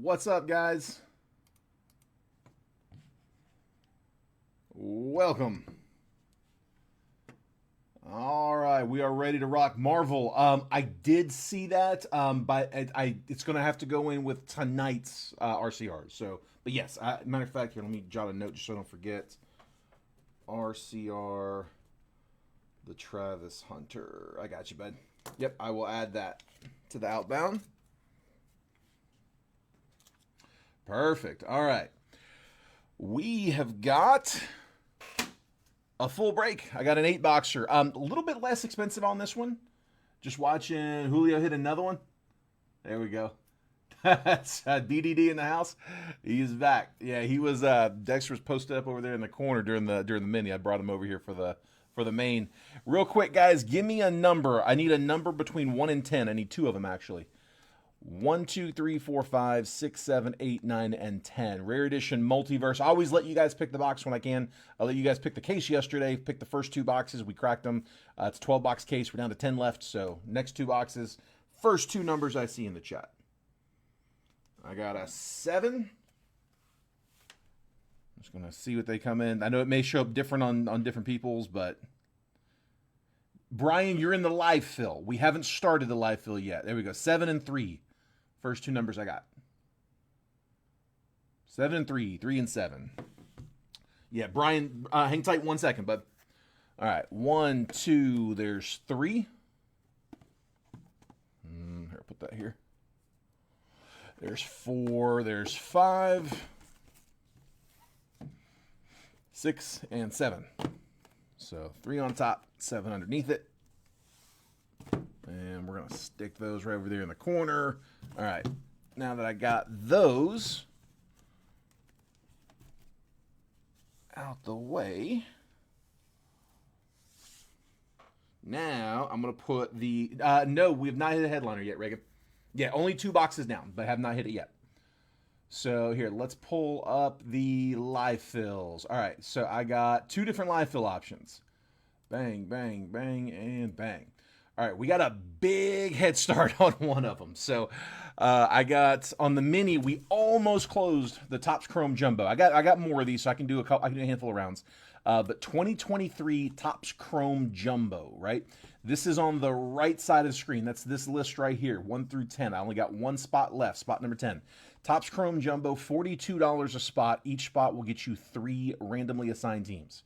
What's up, guys? Welcome. All right, we are ready to rock Marvel. I did see that, but it's going to have to go in with tonight's RCR. So, but yes, matter of fact, here, let me jot a note just so I don't forget. RCR, the Travis Hunter. I got you, bud. Yep, I will add that to the outbound. Perfect. All right. We have got a full break. I got an 8-boxer. A little bit less expensive on this one. Just watching Julio hit another one. There we go. That's DDD in the house. He's back. Yeah, he was Dexter was posted up over there in the corner during the mini. I brought him over here for the main. Real quick, guys, give me a number. I need a number between 1 and 10. I need 2 of them actually. 1, 2, 3, 4, 5, 6, 7, 8, 9, and 10. Rare edition multiverse. I always let you guys pick the box when I can. I let you guys pick the case yesterday. Pick the first 2 boxes. We cracked them. It's a 12-box case. We're down to 10 left. So next 2 boxes. First 2 numbers I see in the chat. I got a 7. I'm just going to see what they come in. I know it may show up different on different people's, but Brian, you're in the live fill. We haven't started the live fill yet. There we go. 7 and 3. First 2 numbers I got. 7 and 3. 3 and 7. Yeah, Brian, hang tight 1 second, bud. All right. 1, 2, there's 3. Here, put that here. There's 4, there's 5. 6 and 7. So 3 on top, 7 underneath it. And we're going to stick those right over there in the corner. All right. Now that I got those out the way, now I'm going to put the... no, we have not hit a headliner yet, Reagan. Yeah, only 2 boxes down, but have not hit it yet. So here, let's pull up the live fills. All right, so I got 2 different live fill options. Bang, bang, bang, and bang. All right, we got a big head start on one of them. So I got on the mini. We almost closed the Topps Chrome Jumbo. I got more of these, so I can do a handful of rounds. But 2023 Topps Chrome Jumbo, right? This is on the right side of the screen. That's this list right here, 1 through 10. I only got 1 spot left, spot number 10. Topps Chrome Jumbo, $42 a spot. Each spot will get you 3 randomly assigned teams.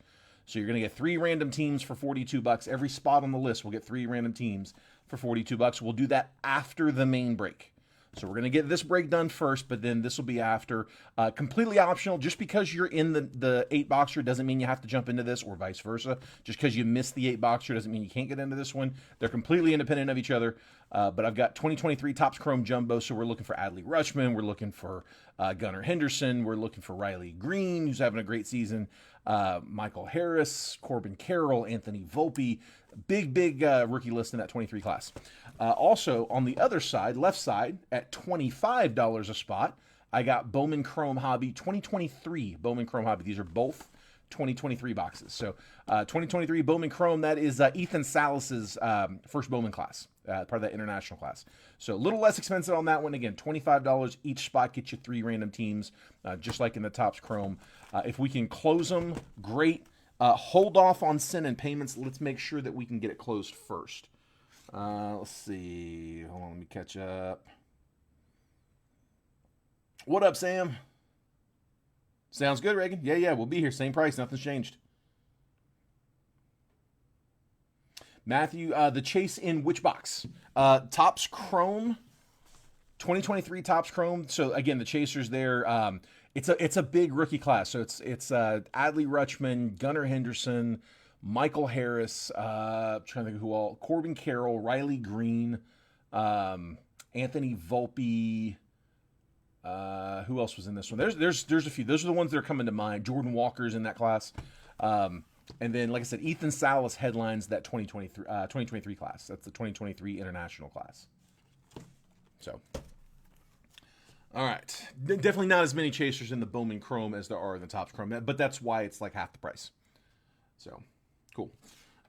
So you're going to get 3 random teams for $42. Every spot on the list will get 3 random teams for $42. We'll do that after the main break. So we're going to get this break done first, but then this will be after. Completely optional. Just because you're in the 8-boxer doesn't mean you have to jump into this, or vice versa. Just because you missed the 8-boxer doesn't mean you can't get into this one. They're completely independent of each other. But I've got 2023 Topps Chrome Jumbo, so we're looking for Adley Rutschman. We're looking for Gunnar Henderson. We're looking for Riley Green, who's having a great season. Michael Harris, Corbin Carroll, Anthony Volpe. Big rookie list in that 23 class. Also, on the other side, left side, at $25 a spot, I got Bowman Chrome Hobby, 2023 Bowman Chrome Hobby. These are both 2023 boxes. So 2023 Bowman Chrome, that is Ethan Salas's first Bowman class, part of that international class. So a little less expensive on that one. Again, $25 each spot gets you 3 random teams, just like in the Topps Chrome. If we can close them, great. Hold off on sending payments. Let's make sure that we can get it closed first. Let's see. Hold on, let me catch up. What up, Sam? Sounds good, Reagan. Yeah, we'll be here. Same price. Nothing's changed. Matthew, the chase in which box? Topps Chrome, 2023 Topps Chrome. So again, the chasers there. It's a big rookie class. So it's Adley Rutschman, Gunnar Henderson, Michael Harris. Trying to think of who all. Corbin Carroll, Riley Green, Anthony Volpe. Who else was in this one? There's a few. Those are the ones that are coming to mind. Jordan Walker's in that class. And then, like I said, Ethan Salas headlines that 2023 class. That's the 2023 international class. So, all right. Definitely not as many chasers in the Bowman Chrome as there are in the Topps Chrome, but that's why it's like half the price. So, cool.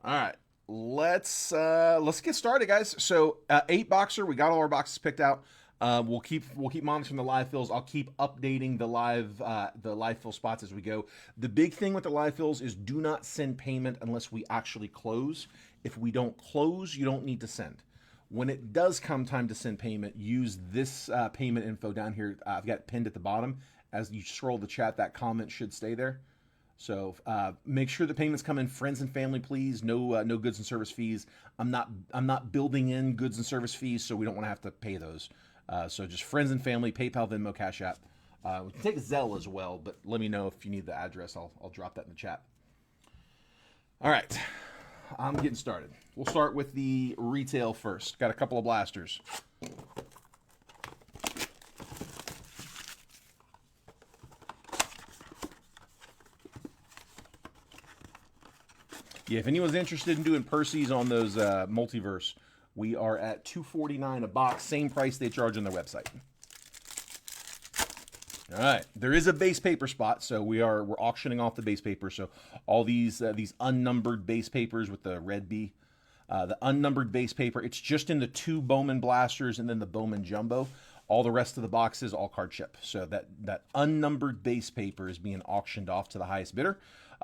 All right. Let's get started, guys. So, 8-boxer. We got all our boxes picked out. We'll keep monitoring the live fills. I'll keep updating the live fill spots as we go. The big thing with the live fills is do not send payment unless we actually close. If we don't close, you don't need to send. When it does come time to send payment, use this payment info down here. I've got it pinned at the bottom. As you scroll the chat, that comment should stay there. So make sure the payments come in friends and family, please. No goods and service fees. I'm not building in goods and service fees, so we don't want to have to pay those. So just friends and family, PayPal, Venmo, Cash App. We can take Zelle as well, but let me know if you need the address. I'll drop that in the chat. All right, I'm getting started. We'll start with the retail first. Got a couple of blasters. Yeah, if anyone's interested in doing Percy's on those multiverse, we are at $249 a box, same price they charge on their website. All right, there is a base paper spot, so we're auctioning off the base paper. So all these unnumbered base papers with the red B, the unnumbered base paper, it's just in the 2 Bowman blasters and then the Bowman Jumbo. All the rest of the boxes, all card chip. So that unnumbered base paper is being auctioned off to the highest bidder.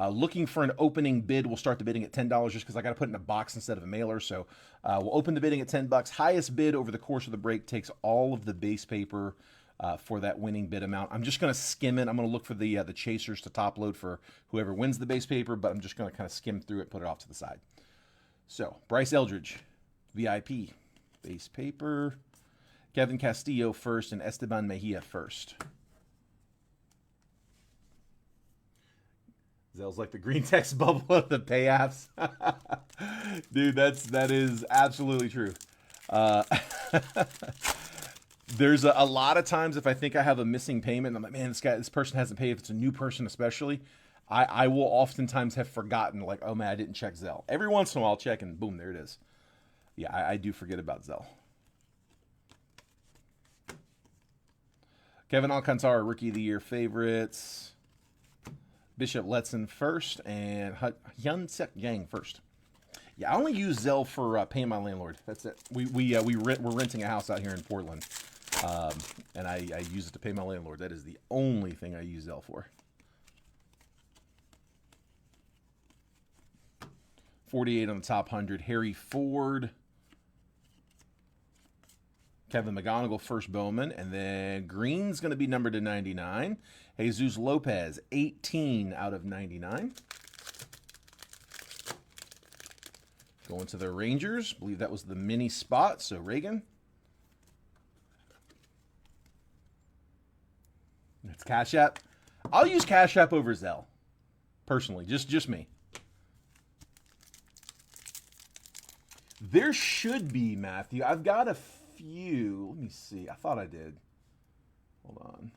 Looking for an opening bid. We'll start the bidding at $10 just because I got to put it in a box instead of a mailer. So we'll open the bidding at $10. Highest bid over the course of the break takes all of the base paper for that winning bid amount. I'm just going to skim it. I'm going to look for the chasers to top load for whoever wins the base paper, but I'm just going to kind of skim through it, put it off to the side. So Bryce Eldridge, VIP, base paper. Kevin Castillo first and Esteban Mejia first. Zelle's like the green text bubble of the payoffs. Dude, that is absolutely true. There's a lot of times if I think I have a missing payment, I'm like, man, this person hasn't paid. If it's a new person especially, I will oftentimes have forgotten, like, oh man, I didn't check Zelle. Every once in a while I'll check and boom, there it is. Yeah, I do forget about Zelle. Kevin Alcantara, Rookie of the Year favorites. Bishop Letson first, and Hyun Sek Yang first. Yeah, I only use Zelle for paying my landlord. That's it. We're renting a house out here in Portland, and I use it to pay my landlord. That is the only thing I use Zelle for. 48 on the top 100. Harry Ford. Kevin McGonigal, first Bowman. And then green's going to be numbered to 99. Jesus Lopez, 18 out of 99. Going to the Rangers. I believe that was the mini spot. So Reagan. It's Cash App. I'll use Cash App over Zelle. Personally. Just me. There should be, Matthew. I've got a few. Let me see. I thought I did. Hold on.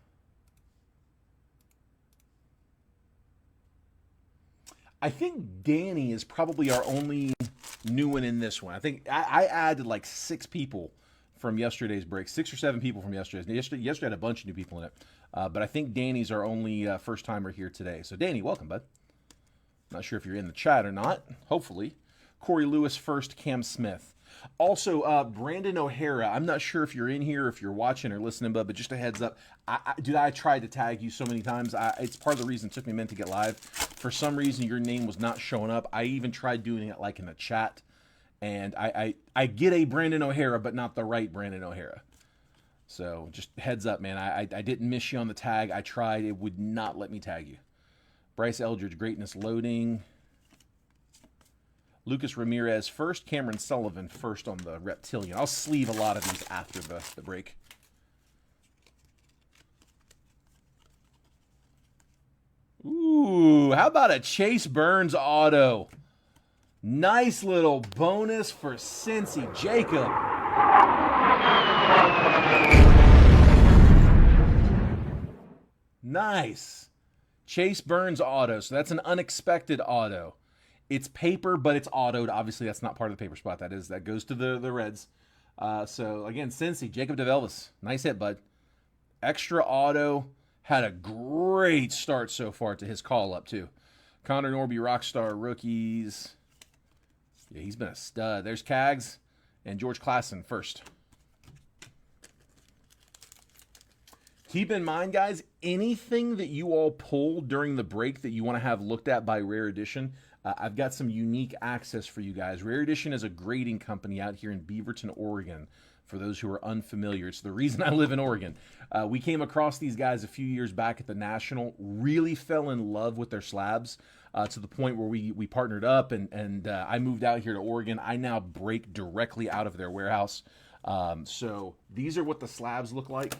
I think Danny is probably our only new one in this one. I think I added like 6 people from yesterday's break. 6 or 7 people from yesterday's. Yesterday had a bunch of new people in it. But I think Danny's our only first-timer here today. So, Danny, welcome, bud. Not sure if you're in the chat or not. Hopefully. Corey Lewis first, Cam Smith. Also, Brandon O'Hara, I'm not sure if you're in here, if you're watching or listening, but just a heads up. I tried to tag you so many times. It's part of the reason it took me a minute to get live. For some reason, your name was not showing up. I even tried doing it like in the chat. And I get a Brandon O'Hara, but not the right Brandon O'Hara. So just heads up, man. I didn't miss you on the tag. I tried. It would not let me tag you. Bryce Eldridge, greatness loading. Lucas Ramirez first. Cameron Sullivan first on the Reptilian. I'll sleeve a lot of these after the break. Ooh, how about a Chase Burns auto? Nice little bonus for Cincy. Jacob. Nice. Chase Burns auto. So that's an unexpected auto. It's paper, but it's autoed. Obviously, that's not part of the paper spot. That goes to the Reds. So, again, Cincy, Jacob DeVelvis. Nice hit, bud. Extra auto. Had a great start so far to his call-up, too. Connor Norby, Rockstar rookies. Yeah, he's been a stud. There's Cags and George Klassen first. Keep in mind, guys, anything that you all pull during the break that you want to have looked at by Rare Edition, I've got some unique access for you guys. Rare Edition is a grading company out here in Beaverton, Oregon. For those who are unfamiliar, it's the reason I live in Oregon. We came across these guys a few years back at the National, really fell in love with their slabs to the point where we partnered up, and I moved out here to Oregon. I now break directly out of their warehouse. So these are what the slabs look like.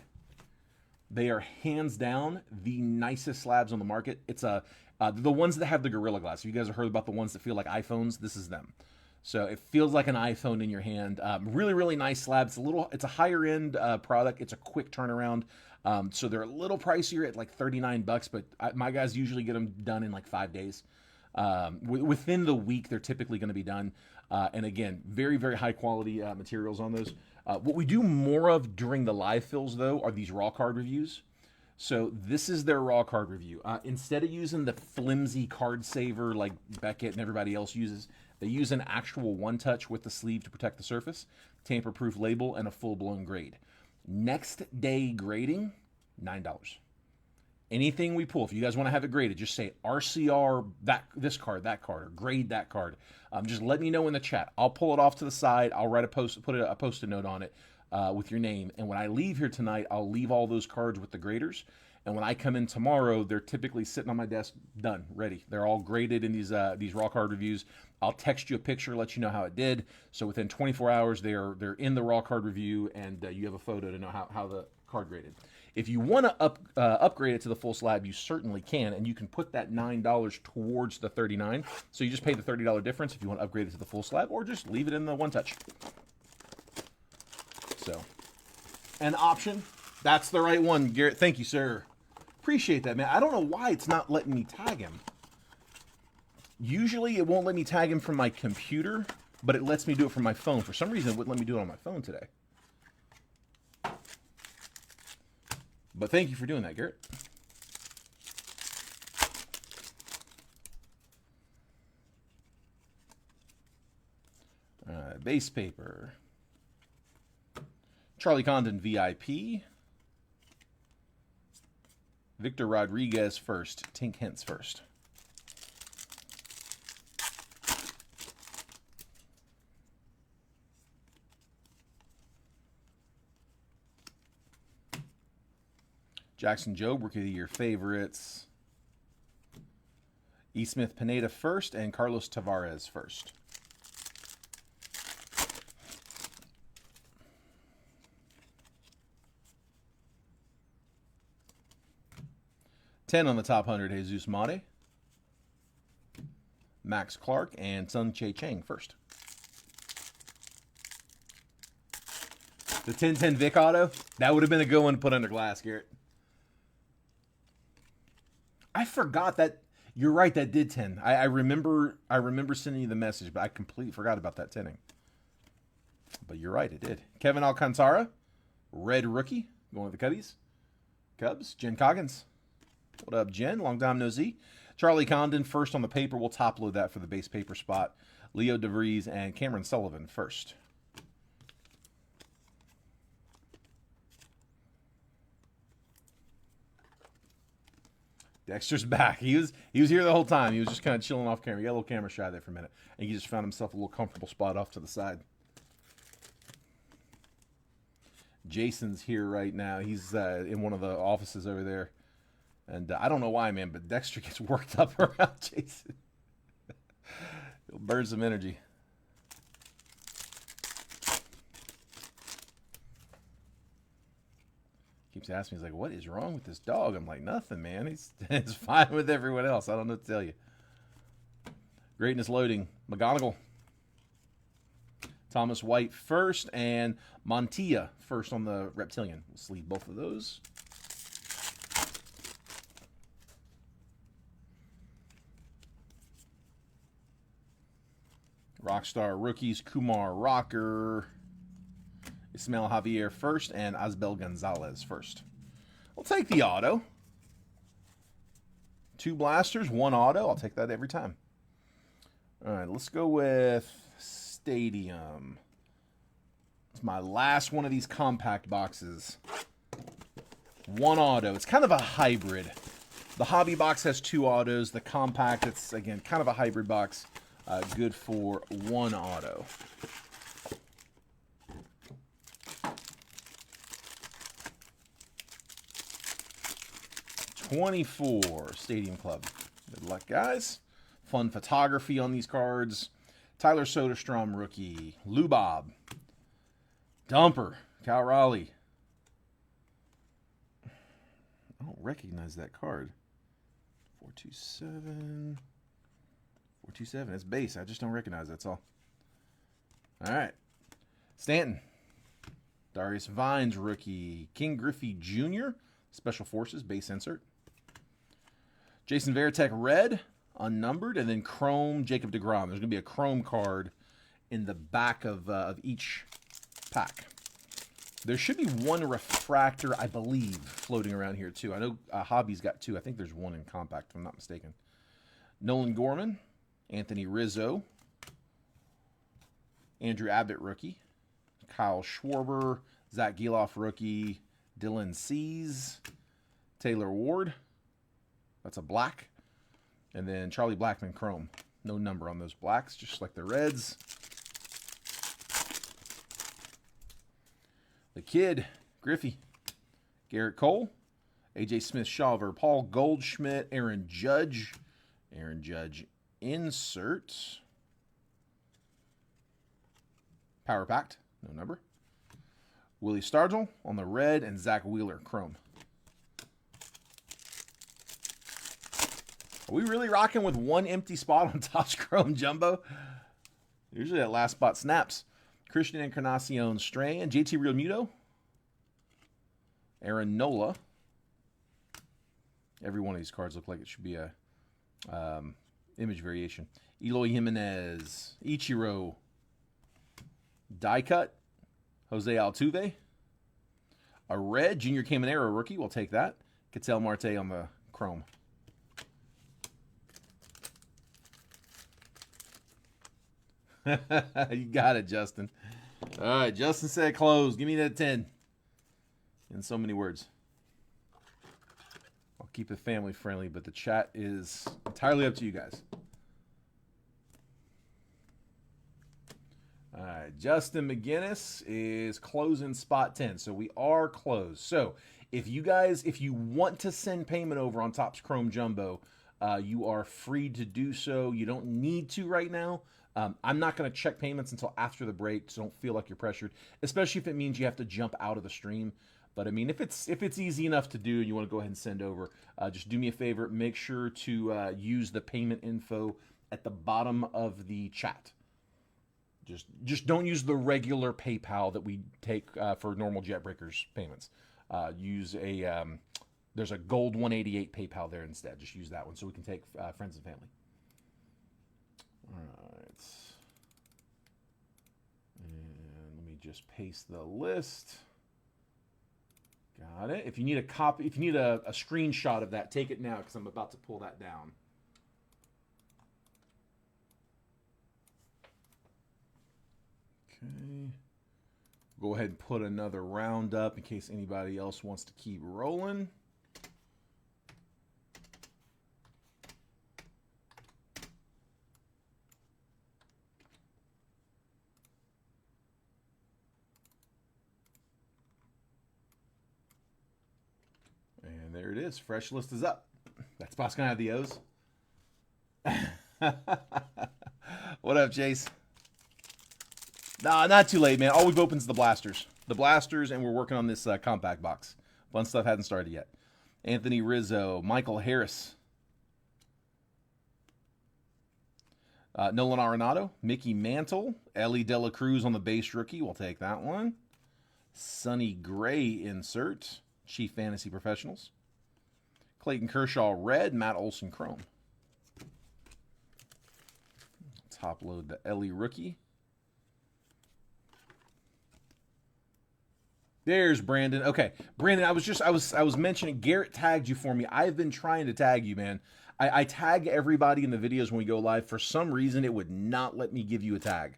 They are hands down the nicest slabs on the market. It's the ones that have the Gorilla Glass. If you guys have heard about the ones that feel like iPhones, this is them. So it feels like an iPhone in your hand. Really, really nice slab. It's a higher end product. It's a quick turnaround. So they're a little pricier at like $39, but my guys usually get them done in like 5 days. Within the week, they're typically going to be done. And again, very, very high quality materials on those. What we do more of during the live fills, though, are these raw card reviews. So this is their raw card review. Instead of using the flimsy card saver like Beckett and everybody else uses, they use an actual one-touch with the sleeve to protect the surface, tamper-proof label, and a full-blown grade. Next day grading, $9. Anything we pull, if you guys want to have it graded, just say RCR this card, that card, or grade that card. Just let me know in the chat. I'll pull it off to the side. I'll write a post-it note on it with your name. And when I leave here tonight, I'll leave all those cards with the graders. And when I come in tomorrow, they're typically sitting on my desk, done, ready. They're all graded in these raw card reviews. I'll text you a picture, let you know how it did. So within 24 hours, they're in the raw card review, and you have a photo to know how the card graded. If you want to upgrade it to the full slab, you certainly can, and you can put that $9 towards the $39. So you just pay the $30 difference if you want to upgrade it to the full slab, or just leave it in the one touch. So, an option. That's the right one, Garrett. Thank you, sir. Appreciate that, man. I don't know why it's not letting me tag him. Usually it won't let me tag him from my computer, but it lets me do it from my phone. For some reason, it wouldn't let me do it on my phone today. But thank you for doing that, Garrett. Base paper. Charlie Condon VIP. Victor Rodriguez first. Tink Hintz first. Jackson Jobe, Rookie of the Year favorites. E. Smith Pineda first, and Carlos Tavares first. $10 on the top 100, Jesus Mate. Max Clark and Sun Che Chang first. The 10-10 Vic Auto, that would have been a good one to put under glass, Garrett. I forgot that. You're right, that did 10. I remember sending you the message, but I completely forgot about that 10ing. But you're right, it did. Kevin Alcantara, red rookie, going with the Cubs. Jen Coggins. What up, Jen? Long time no see. Charlie Condon first on the paper. We'll top load that for the base paper spot. Leo DeVries and Cameron Sullivan first. Dexter's back. He was here the whole time. He was just kind of chilling off camera. He got a little camera shy there for a minute. And he just found himself a little comfortable spot off to the side. Jason's here right now. He's in one of the offices over there. And I don't know why, man, but Dexter gets worked up around Jason. He'll burn some energy. Keeps asking me, he's like, what is wrong with this dog? I'm like, nothing, man. It's fine with everyone else. I don't know what to tell you. Greatness loading. McGonigal. Thomas White first, and Montilla first on the Reptilian. We'll sleeve both of those. Rockstar rookies, Kumar Rocker, Ismael Javier first, and Asbel Gonzalez first. We'll take the auto. 2 blasters, 1 auto. I'll take that every time. All right, let's go with Stadium. It's my last one of these compact boxes. One auto. It's kind of a hybrid. The hobby box has 2 autos. The compact, it's, again, kind of a hybrid box. Good for 1 auto. $24 Stadium Club. Good luck, guys. Fun photography on these cards. Tyler Soderstrom, rookie. Lou Bob. Dumper. Cal Raleigh. I don't recognize that card. 427. 427. It's base. I just don't recognize it. That's all. All right. Stanton. Darius Vines, rookie. King Griffey Jr., Special Forces, base insert. Jason Varitek, red, unnumbered, and then chrome, Jacob deGrom. There's going to be a chrome card in the back of each pack. There should be 1 refractor, I believe, floating around here, too. I know Hobby's got 2. I think there's 1 in compact, if I'm not mistaken. Nolan Gorman, Anthony Rizzo, Andrew Abbott, rookie. Kyle Schwarber, Zach Geloff, rookie. Dylan Cease, Taylor Ward. That's a black. And then Charlie Blackmon, chrome. No number on those blacks, just like the reds. The Kid, Griffey, Garrett Cole, AJ Smith-Shawver, Paul Goldschmidt, Aaron Judge. Aaron Judge insert. Power Packed, no number. Willie Stargell on the red, and Zach Wheeler, chrome. Are we really rocking with 1 empty spot on Topps Chrome Jumbo? Usually that last spot snaps. Christian Encarnacion Strain, JT Realmuto, Aaron Nola. Every one of these cards look like it should be a image variation. Eloy Jimenez, Ichiro, die cut, Jose Altuve, a red Junior Caminero rookie. We'll take that. Ketel Marte on the chrome. You got it, Justin. All right, Justin said close. Give me that 10. In so many words. I'll keep it family friendly, but the chat is entirely up to you guys. All right, Justin McGinnis is closing spot 10. So we are closed. So if you want to send payment over on Topps Chrome Jumbo, you are free to do so. You don't need to right now. I'm not going to check payments until after the break, so don't feel like you're pressured, especially if it means you have to jump out of the stream. But I mean, if it's easy enough to do and you want to go ahead and send over, just do me a favor. Make sure to use the payment info at the bottom of the chat. Just don't use the regular PayPal that we take for normal Jet Breakers payments. Use there's a gold 188 PayPal there instead. Just use that one so we can take friends and family. All right. And let me just paste the list. Got it. If you need a copy, if you need a screenshot of that, take it now because I'm about to pull that down. Okay. Go ahead and put another round up in case anybody else wants to keep rolling. And there it is. Fresh list is up. That spot's going to have the O's. What up, Chase? Nah, not too late, man. All we've opened is the blasters. The blasters, and we're working on this compact box. Fun stuff hasn't started yet. Anthony Rizzo, Michael Harris. Nolan Arenado, Mickey Mantle, Ellie De La Cruz on the base rookie. We'll take that one. Sonny Gray insert. Chief Fantasy Professionals. Clayton Kershaw red, Matt Olson chrome. Top load the Ellie rookie. There's Brandon. Okay, Brandon, I was mentioning Garrett tagged you for me. I've been trying to tag you, man. I tag everybody in the videos when we go live. For some reason, it would not let me give you a tag.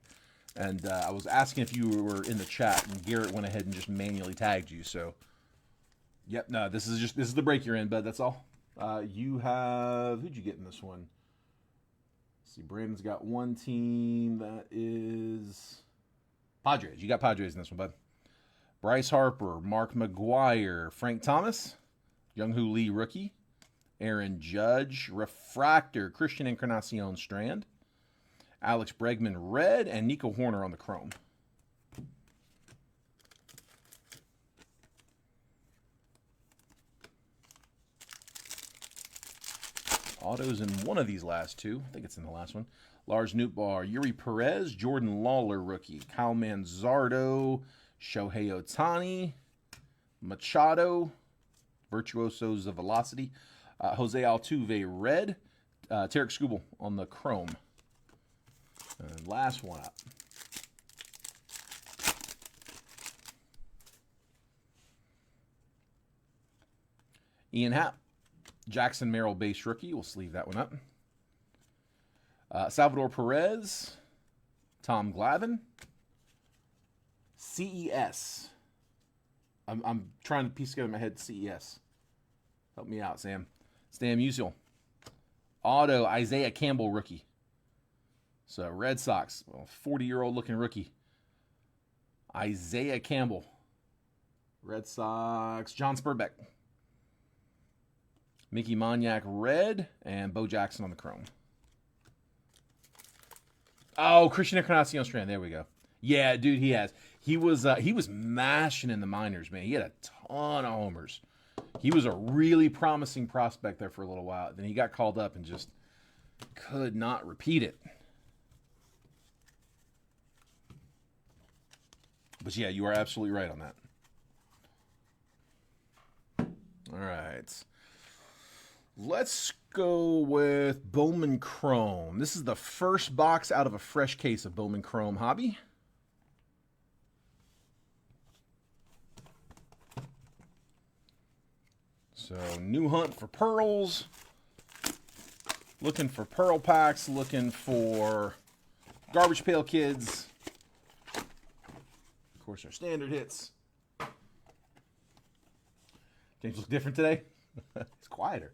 And I was asking if you were in the chat, and Garrett went ahead and just manually tagged you. So Yep. No, this is the break you're in, bud. That's all. You have who'd you get in this one? Let's see, Brandon's got one team that is Padres. You got Padres in this one, bud. Bryce Harper, Mark McGuire, Frank Thomas, Young-Hoo Lee rookie, Aaron Judge, Refractor, Christian Encarnacion Strand, Alex Bregman red, and Nico Horner on the chrome. Autos in one of these last two. I think it's in the last one. Lars Nootbaar, Yuri Perez, Jordan Lawler rookie, Kyle Manzardo, Shohei Ohtani, Machado, Virtuosos of Velocity, Jose Altuve red, Tarek Skubal on the chrome. And last one up. Ian Happ, Jackson Merrill base rookie. We'll sleeve that one up. Salvador Perez, Tom Glavine, CES. I'm trying to piece together in my head CES. Help me out, Sam. Stan Musial. Auto, Isaiah Campbell rookie. So Red Sox, 40-year-old looking rookie. Isaiah Campbell. Red Sox, John Spurbeck. Mickey Moniak red, and Bo Jackson on the chrome. Oh, Christian Encarnacion Strand. There we go. Yeah, dude, he has. He was mashing in the minors, man. He had a ton of homers. He was a really promising prospect there for a little while. Then he got called up and just could not repeat it. But yeah, you are absolutely right on that. All right. Let's go with Bowman Chrome. This is the first box out of a fresh case of Bowman Chrome Hobby. So, new hunt for pearls. Looking for pearl packs. Looking for garbage pail kids. Of course, our standard hits. James look different today? It's quieter.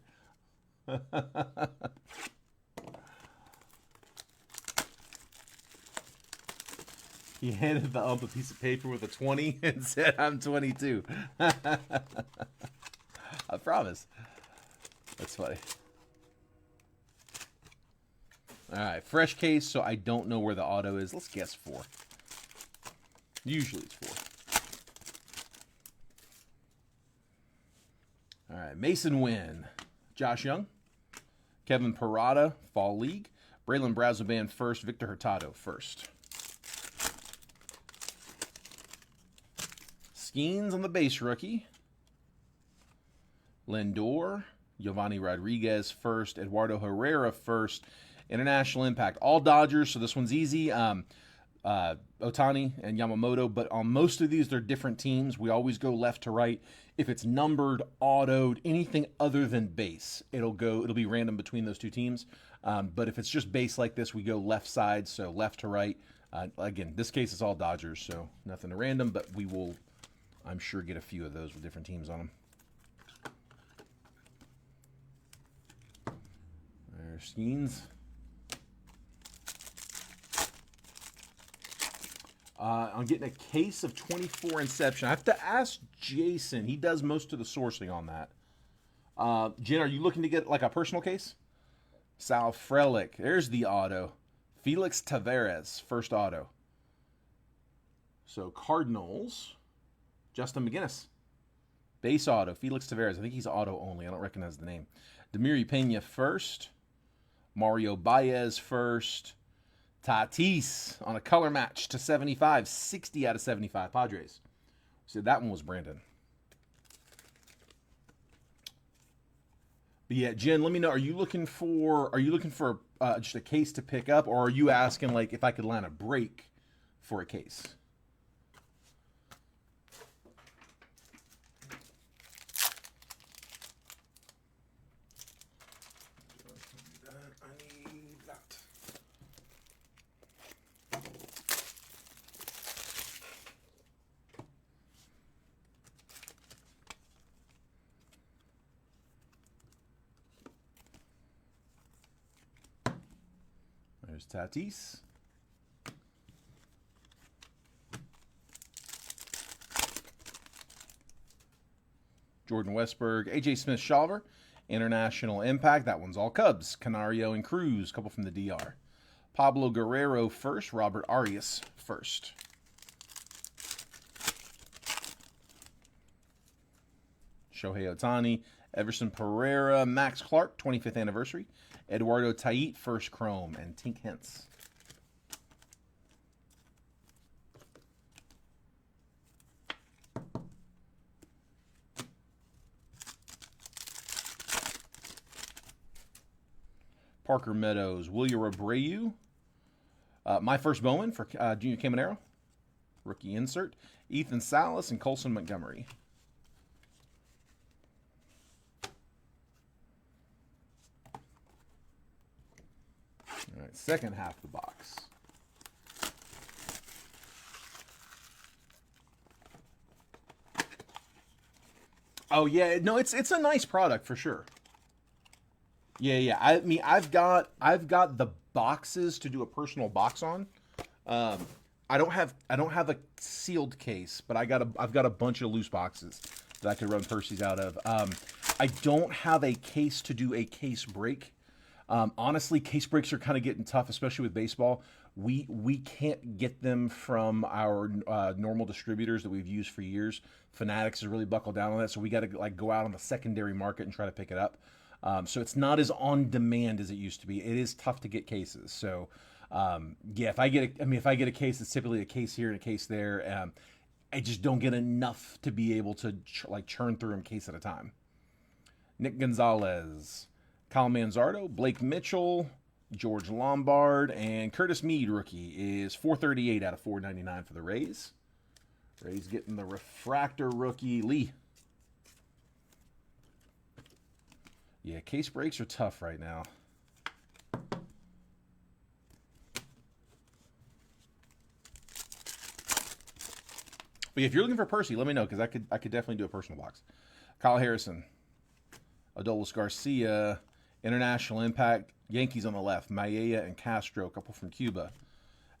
He handed the ump a piece of paper with a 20 and said, I'm 22. I promise. That's funny. All right, fresh case, so I don't know where the auto is. Let's guess 4. Usually it's 4. All right, Mason Wynn, Josh Young, Kevin Parada, Fall League, Braylon Brazoban first, Victor Hurtado first. Skeens on the base rookie. Lindor, Giovanni Rodriguez first, Eduardo Herrera first, International Impact. All Dodgers, so this one's easy. Ohtani and Yamamoto, but on most of these, they're different teams. We always go left to right. If it's numbered, autoed, anything other than base, it'll be random between those two teams. But if it's just base like this, we go left side, so left to right. Again, this case is all Dodgers, so nothing random, but we will, I'm sure, get a few of those with different teams on them. There's Skeens. I'm getting a case of 24 Inception. I have to ask Jason. He does most of the sourcing on that. Jen, are you looking to get like a personal case? Sal Frelick. There's the auto. Felix Taveras, first auto. So Cardinals. Justin McGinnis. Base auto. Felix Taveras. I think he's auto only. I don't recognize the name. Demiri Pena first. Mario Baez first. Tatis on a color match to 75. 60 out of 75 Padres. So that one was Brandon. But yeah, Jen, let me know. Are you looking for just a case to pick up, or are you asking like if I could line a break for a case? There's Tatis. Jordan Westberg, A.J. Smith-Shawver, International Impact. That one's all Cubs. Canario and Cruz, a couple from the DR. Pablo Guerrero first. Robert Arias first. Shohei Ohtani, Everson Pereira, Max Clark, 25th anniversary. Eduardo Tait, first chrome, and Tink Hence. Parker Meadows, William Abreu. My First Bowman for Junior Caminero. Rookie insert. Ethan Salas and Colson Montgomery. All right, second half of the box. Oh yeah, no, it's a nice product for sure. Yeah. I mean, I've got the boxes to do a personal box on. I don't have a sealed case, but I've got a bunch of loose boxes that I could run Percy's out of. I don't have a case to do a case break. Honestly, case breaks are kind of getting tough, especially with baseball. We can't get them from our normal distributors that we've used for years. Fanatics has really buckled down on that, so we got to like go out on the secondary market and try to pick it up. So it's not as on demand as it used to be. It is tough to get cases. So yeah, if I get a case, it's typically a case here and a case there. I just don't get enough to be able to churn through them case at a time. Nick Gonzalez, Kyle Manzardo, Blake Mitchell, George Lombard, and Curtis Mead, rookie, is 438 out of 499 for the Rays. Rays getting the refractor rookie, Lee. Yeah, case breaks are tough right now. But if you're looking for Percy, let me know, because I could definitely do a personal box. Kyle Harrison, Adolis Garcia, International Impact, Yankees on the left, Maella and Castro, a couple from Cuba.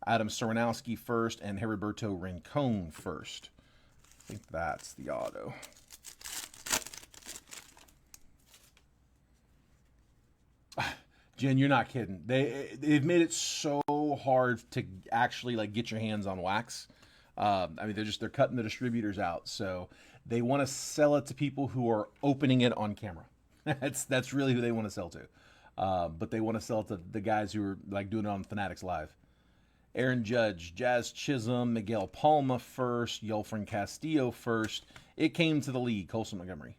Adam Serenowski first, and Heriberto Rincon first. I think that's the auto. Jen, you're not kidding. They've made it so hard to actually like get your hands on wax. I mean, they're cutting the distributors out, so they want to sell it to people who are opening it on camera. That's really who they want to sell to. But they want to sell it to the guys who are like doing it on Fanatics Live. Aaron Judge, Jazz Chisholm, Miguel Palma first, Yolfrin Castillo first. It came to the league, Colson Montgomery.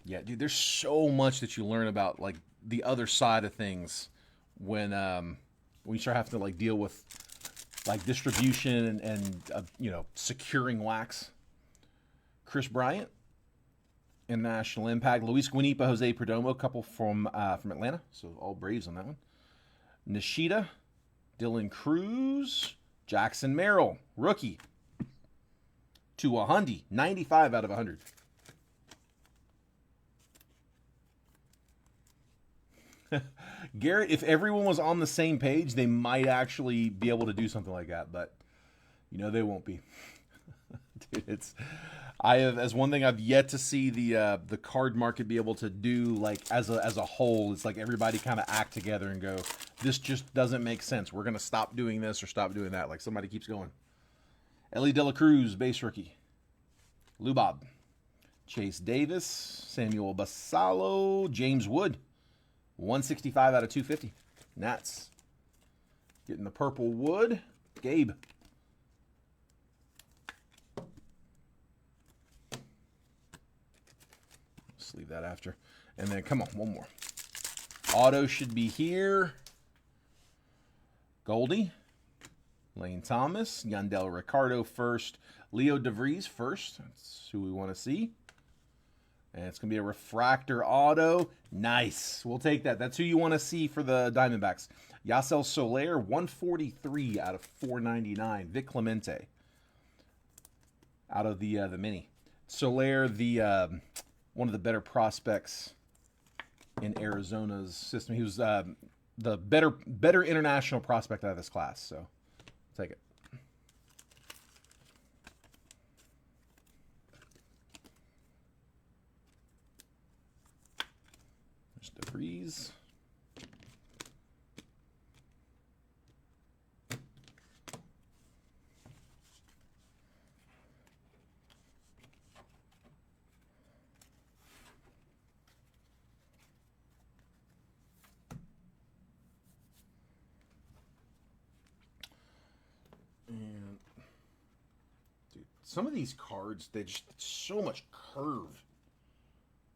Yeah, dude, there's so much that you learn about like the other side of things when you start having to like deal with like distribution and securing wax. Chris Bryant, International Impact, Luis Guanipa, Jose Perdomo, a couple from Atlanta, so all Braves on that one. Nishida, Dylan Cruz, Jackson Merrill, rookie, to 100, 95 out of 100. Garrett, if everyone was on the same page, they might actually be able to do something like that, but they won't be. Dude, as one thing I've yet to see the card market be able to do, like as a whole. It's like everybody kind of act together and go, this just doesn't make sense. We're gonna stop doing this or stop doing that. Like somebody keeps going. Ellie De La Cruz, base rookie. Lubob, Chase Davis, Samuel Basallo, James Wood, 165 out of 250. Nats getting the purple wood. Gabe. Let's leave that after. And then, come on, one more. Auto should be here. Goldie. Lane Thomas. Yandel Ricardo first. Leo DeVries first. That's who we want to see. And it's going to be a refractor auto. Nice. We'll take that. That's who you want to see for the Diamondbacks. Yasel Soler, 143 out of 499. Vic Clemente out of the mini. Soler, one of the better prospects in Arizona's system. He was the better international prospect out of this class. So take it. There's DeVries. And dude, some of these cards, they just so much curve.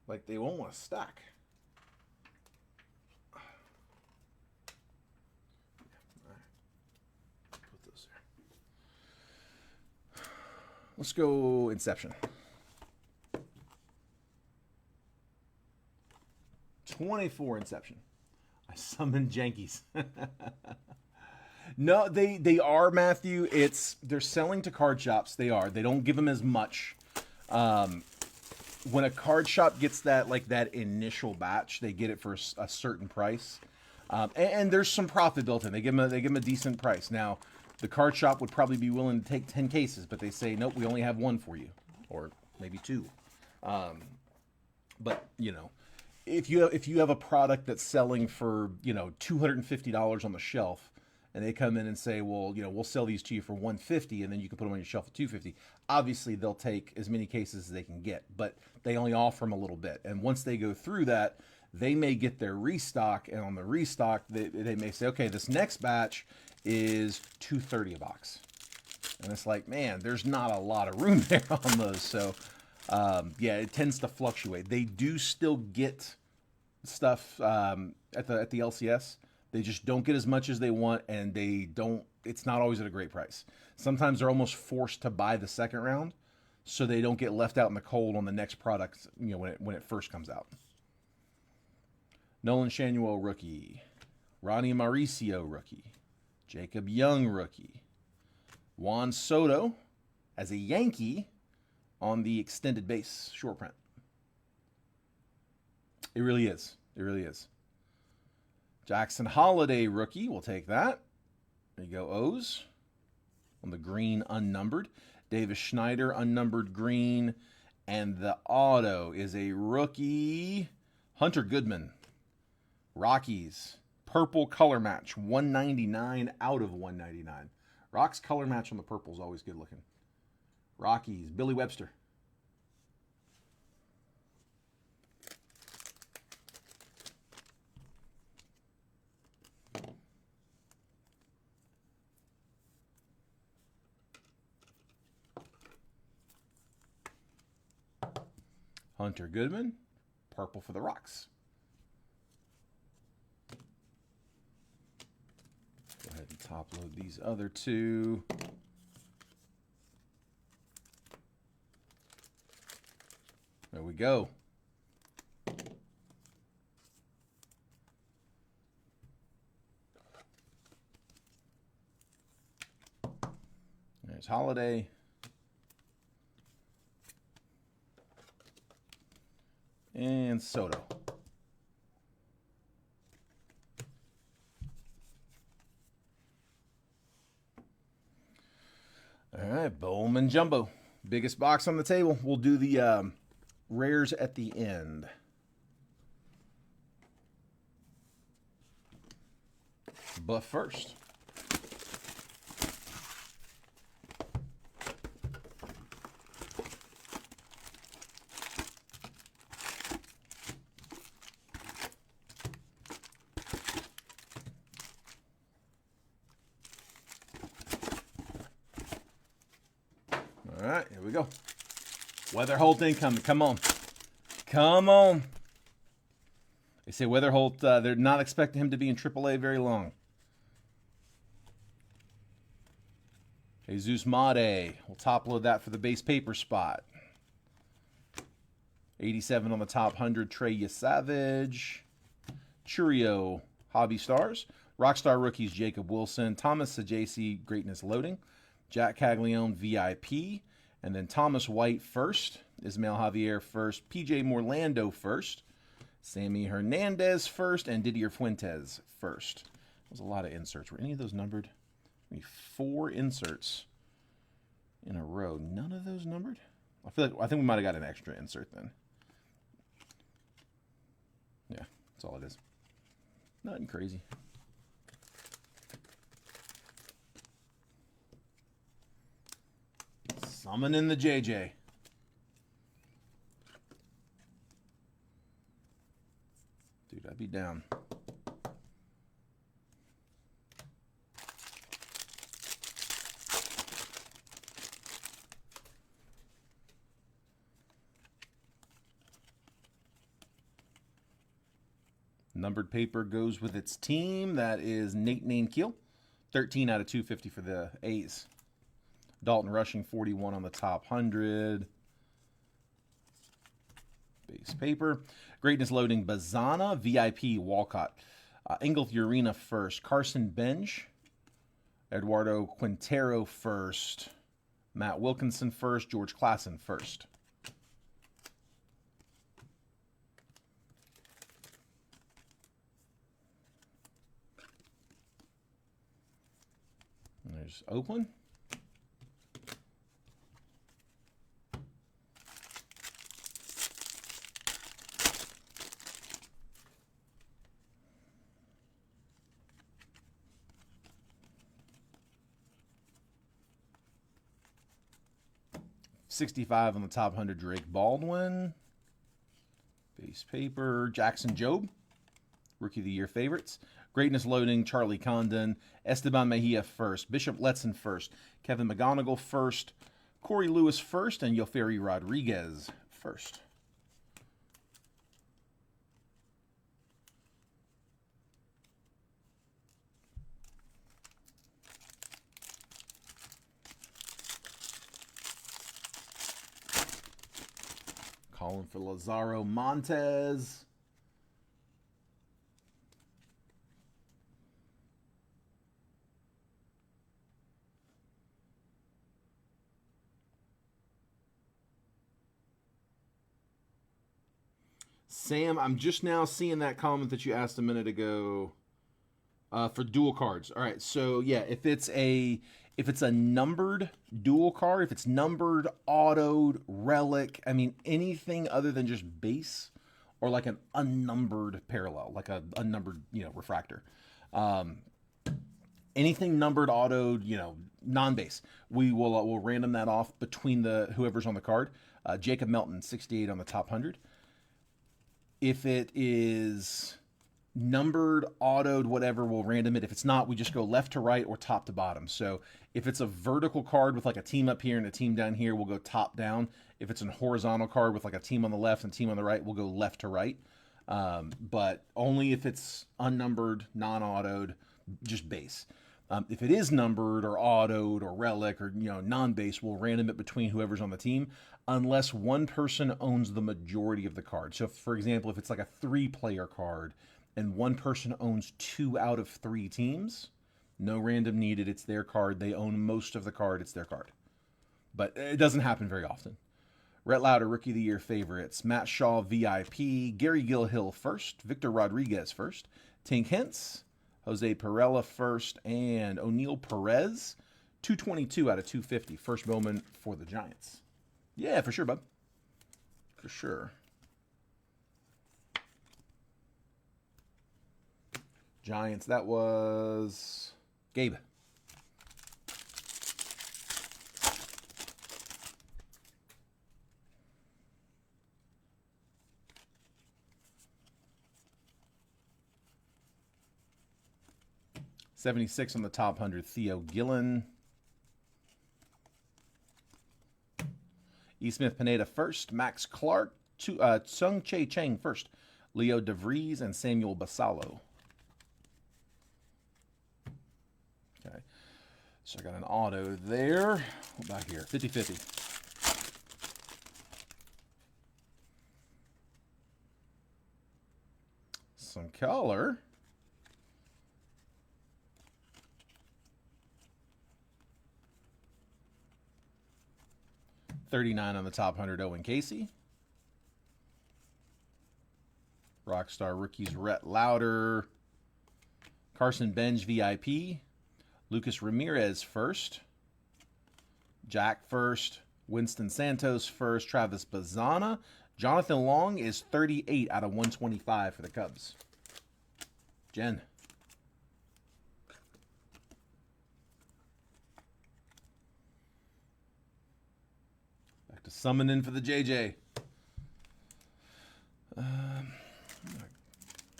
Like they won't want to stack. Put those there. Let's go Inception. 24 Inception. I summoned Yankees. No, they are, Matthew. They're selling to card shops. They are. They don't give them as much. When a card shop gets that initial batch, they get it for a certain price, and there's some profit built in. They give them a decent price. Now, the card shop would probably be willing to take 10 cases, but they say nope, we only have one for you, or maybe two. But you know, if you have a product that's selling for $250 on the shelf, and they come in and say, well, we'll sell these to you for $150, and then you can put them on your shelf at $250. Obviously, they'll take as many cases as they can get, but they only offer them a little bit. And once they go through that, they may get their restock, and on the restock, they may say, okay, this next batch is $230 a box. And it's like, man, there's not a lot of room there on those. So, yeah, it tends to fluctuate. They do still get stuff at the LCS. They just don't get as much as they want, and it's not always at a great price. Sometimes they're almost forced to buy the second round so they don't get left out in the cold on the next product, when it first comes out. Nolan Shanuel, rookie. Ronnie Mauricio, rookie. Jacob Young, rookie. Juan Soto as a Yankee on the extended base short print. It really is. It really is. Jackson Holiday, rookie. We'll take that. There you go, O's. On the green, unnumbered. Davis Schneider, unnumbered green. And the auto is a rookie. Hunter Goodman. Rockies. Purple color match. 199 out of 199. Rocks color match on the purple is always good looking. Rockies. Billy Webster. Hunter Goodman, purple for the Rocks. Go ahead and top load these other two. There we go. There's Holiday. And Soto. All right, Bowman Jumbo. Biggest box on the table. We'll do the rares at the end. But first, all right, here we go. Weatherholt incoming. Come on. Come on. They say Weatherholt, they're not expecting him to be in AAA very long. Jesus Made. We'll top load that for the base paper spot. 87 on the top 100, Trey Savage. Churio, Hobby Stars. Rockstar Rookies, Jacob Wilson. Thomas Sajaci, Greatness Loading. Jack Caglione, VIP. And then Thomas White first. Ismael Javier first. PJ Morlando first. Sammy Hernandez first, and Didier Fuentes first. That was a lot of inserts. Were any of those numbered? Maybe 4 inserts in a row. None of those numbered? I think we might have got an extra insert then. Yeah, that's all it is. Nothing crazy. Summoning the JJ. Dude, I'd be down. Numbered paper goes with its team. That is Nate Nankeel. 13 out of 250 for the A's. Dalton Rushing, 41 on the top 100. Base paper. Greatness loading, Bazana, VIP, Walcott. Engel Urena first. Carson Bench. Eduardo Quintero first. Matt Wilkinson first. George Klassen first. There's Oakland. $65 on the top 100, Drake Baldwin. Base paper, Jackson Jobe. Rookie of the Year favorites. Greatness loading, Charlie Condon. Esteban Mejia first. Bishop Letson first. Kevin McGonigal first. Corey Lewis first. And Yoferi Rodriguez first. Calling for Lazaro Montes. Sam, I'm just now seeing that comment that you asked a minute ago for dual cards. All right, so yeah, if it's a numbered dual card, if it's numbered, autoed, relic, I mean anything other than just base or like an unnumbered parallel, like a unnumbered, refractor. Anything numbered, autoed, non-base, we'll random that off between the whoever's on the card. Jacob Melton, 68 on the top 100. If it is numbered, autoed, whatever, we'll random it. If it's not, we just go left to right or top to bottom. So if it's a vertical card with like a team up here and a team down here, we'll go top down. If it's a horizontal card with like a team on the left and a team on the right, we'll go left to right. But only if it's unnumbered, non-autoed, just base. If it is numbered or autoed or relic or non-base, we'll random it between whoever's on the team, unless one person owns the majority of the card. So, for example, if it's like a 3-player card and one person owns 2 out of 3 teams, no random needed. It's their card. They own most of the card. It's their card. But it doesn't happen very often. Rhett Lauder, Rookie of the Year favorites. Matt Shaw, VIP. Gary Gilhill first. Victor Rodriguez first. Tink Hentz. Jose Perella first, and O'Neal Perez, 222 out of 250. First Bowman for the Giants. Yeah, for sure, bud. For sure. Giants, that was Gabe. $76 on the top 100, Theo Gillen. E. Smith Pineda first. Max Clark. Tsung Che Cheng first. Leo DeVries and Samuel Basallo. Okay. So I got an auto there. What about here? 50-50. Some color. $39 on the top 100, Owen Casey. Rock Rockstar Rookies, Rhett Lauder. Carson Bench, VIP. Lucas Ramirez first. Jack first. Winston Santos first. Travis Bazana. Jonathan Long is 38 out of 125 for the Cubs. Jen. Back to summoning for the JJ. I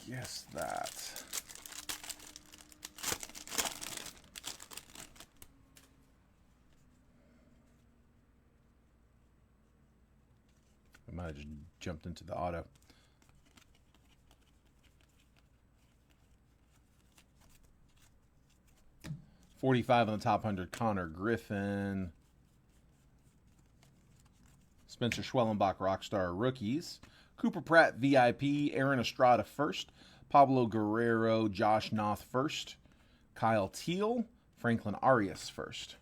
guess that. I might have just jumped into the auto. $45 on the top 100, Connor Griffin. Spencer Schwellenbach, Rockstar Rookies. Cooper Pratt, VIP. Aaron Estrada first. Pablo Guerrero, Josh Noth first. Kyle Teal, Franklin Arias first.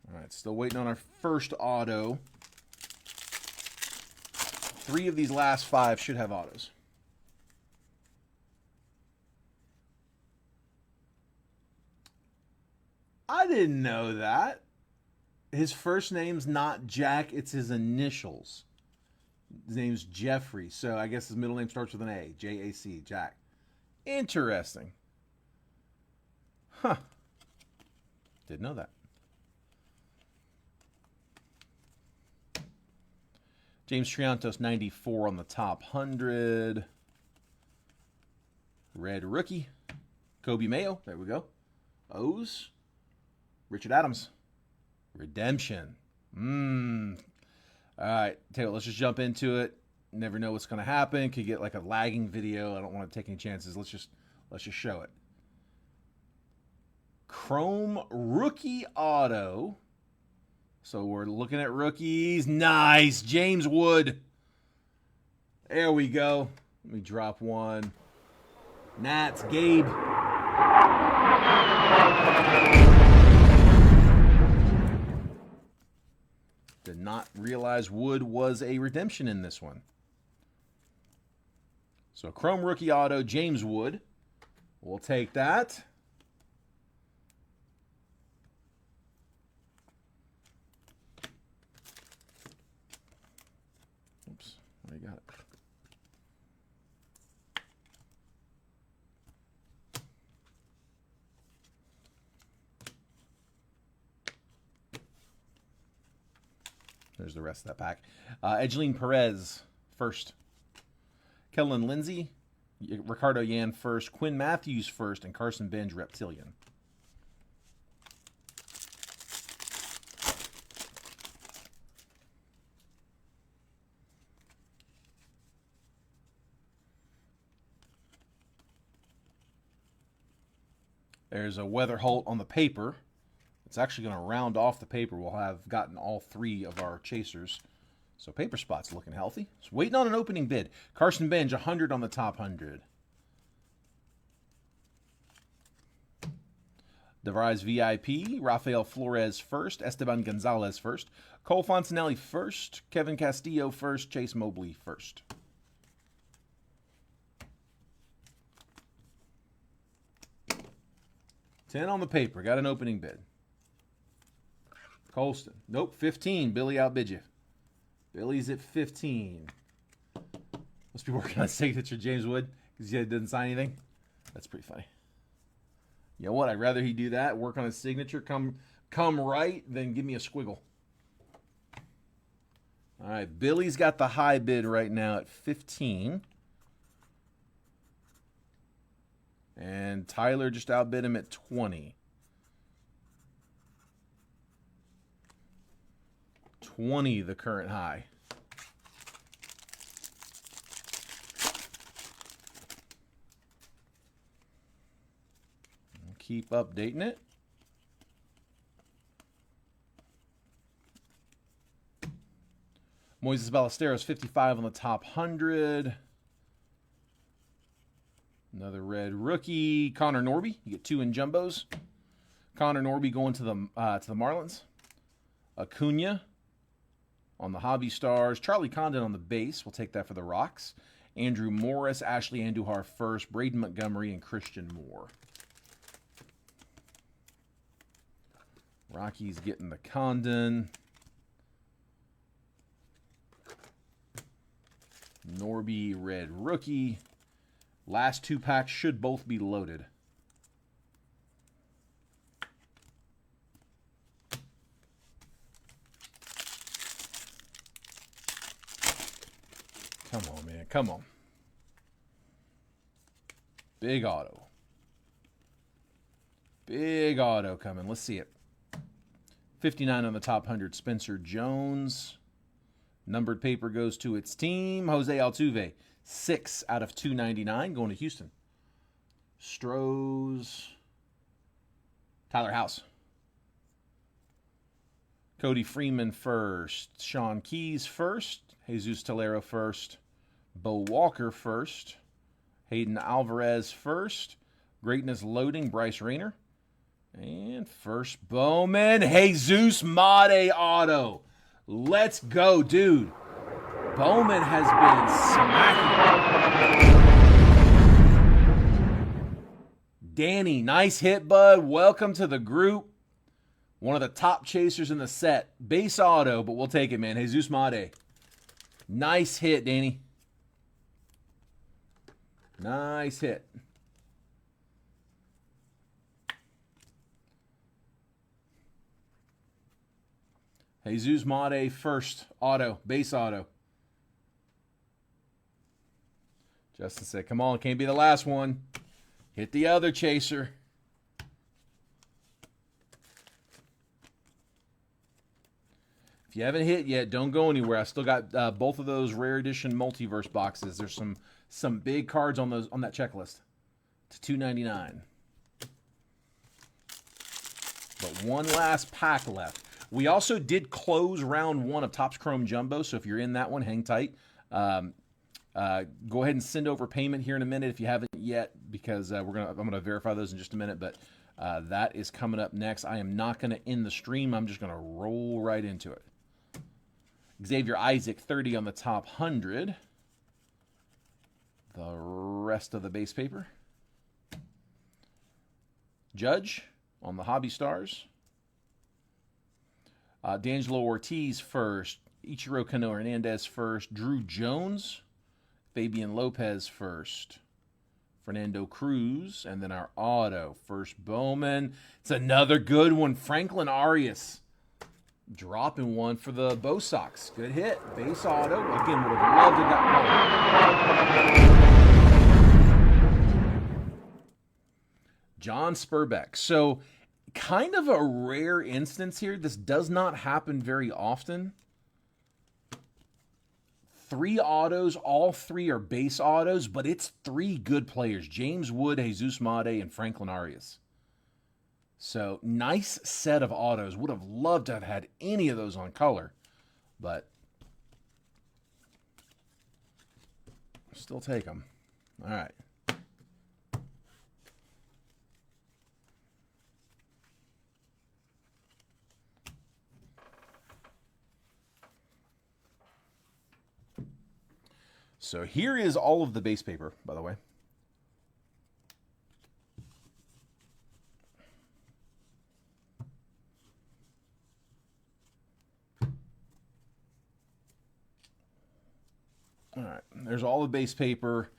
All right, still waiting on our first auto. 3 of these last 5 should have autos. I didn't know that. His first name's not Jack, it's his initials. His name's Jeffrey, so I guess his middle name starts with an A. J-A-C, Jack. Interesting. Huh. Didn't know that. James Triantos, 94 on the top 100. Red rookie. Kobe Mayo, there we go. O's. Richard Adams. Redemption. All right, tell you what, let's just jump into it. Never know what's going to happen. Could get like a lagging video. I don't want to take any chances. Let's just show it. Chrome rookie auto. So we're looking at rookies. Nice, James Wood. There we go. Let me drop one. Nats, Gabe. Did not realize Wood was a redemption in this one. So Chrome rookie auto, James Wood. We'll take that. Oops, I got it. There's the rest of that pack. Edgeline Perez first. Kellen Lindsay, Ricardo Yan first. Quinn Matthews first. And Carson Bench, Reptilian. There's a Weather Holt on the paper. It's actually going to round off the paper. We'll have gotten all 3 of our chasers. So paper spot's looking healthy. Just waiting on an opening bid. Carson Bench, 100 on the top 100. DeVries VIP. Rafael Flores first. Esteban Gonzalez first. Cole Fontanelli first. Kevin Castillo first. Chase Mobley first. $10 on the paper. Got an opening bid. Colston. Nope, 15. Billy outbid you. Billy's at 15. Must be working on signature, James Wood, because he didn't sign anything. That's pretty funny. You know what? I'd rather he do that, work on his signature, come right, than give me a squiggle. All right, Billy's got the high bid right now at 15. And Tyler just outbid him at 20. 20, the current high. We'll keep updating it. Moises Ballesteros, 55 on the top 100. Another red rookie. Connor Norby. You get 2 in jumbos. Connor Norby going to the Marlins. Acuna. on the Hobby Stars. Charlie Condon on the base. We'll take that for the Rocks. Andrew Morris, Ashley Andujar first, Braden Montgomery, and Christian Moore. Rockies getting the Condon. Norby red rookie. Last 2 packs should both be loaded. Come on, man. Come on. Big auto. Big auto coming. Let's see it. 59 on the top 100, Spencer Jones. Numbered paper goes to its team. Jose Altuve, 6 out of 299, going to Houston. Strohs. Tyler House. Cody Freeman first. Sean Keys first. Jesus Tolero first. Bo Walker first. Hayden Alvarez first. Greatness loading, Bryce Rayner. And first Bowman, Jesus Mate auto. Let's go, dude. Bowman has been smacking. Danny, nice hit, bud. Welcome to the group. One of the top chasers in the set. Base auto, but we'll take it, man. Jesus Mate. Nice hit, Danny. Nice hit. Jesus Mate first auto, base auto. Justin said, come on, can't be the last one. Hit the other chaser. If you haven't hit yet, don't go anywhere. I still got both of those rare edition multiverse boxes. There's some big cards on that checklist. It's $2.99. But one last pack left. We also did close round 1 of Topps Chrome Jumbo, so if you're in that one, hang tight. Go ahead and send over payment here in a minute if you haven't yet, because I'm gonna verify those in just a minute. But that is coming up next. I am not gonna end the stream. I'm just gonna roll right into it. Xavier Isaac, 30 on the top 100. The rest of the base paper. Judge on the Hobby Stars. D'Angelo Ortiz first. Ichiro Kano Hernandez first. Drew Jones. Fabian Lopez first. Fernando Cruz. And then our auto. First Bowman. It's another good one. Franklin Arias. Dropping one for the Bo Sox. Good hit. Base auto. Again, would have loved to got John Spurbeck. So, kind of a rare instance here. This does not happen very often. 3 autos. All 3 are base autos, but it's 3 good players. James Wood, Jesus Mate, and Franklin Arias. So, nice set of autos. Would have loved to have had any of those on color, but still take them. All right. So here is all of the base paper, by the way. All right, there's all the base paper.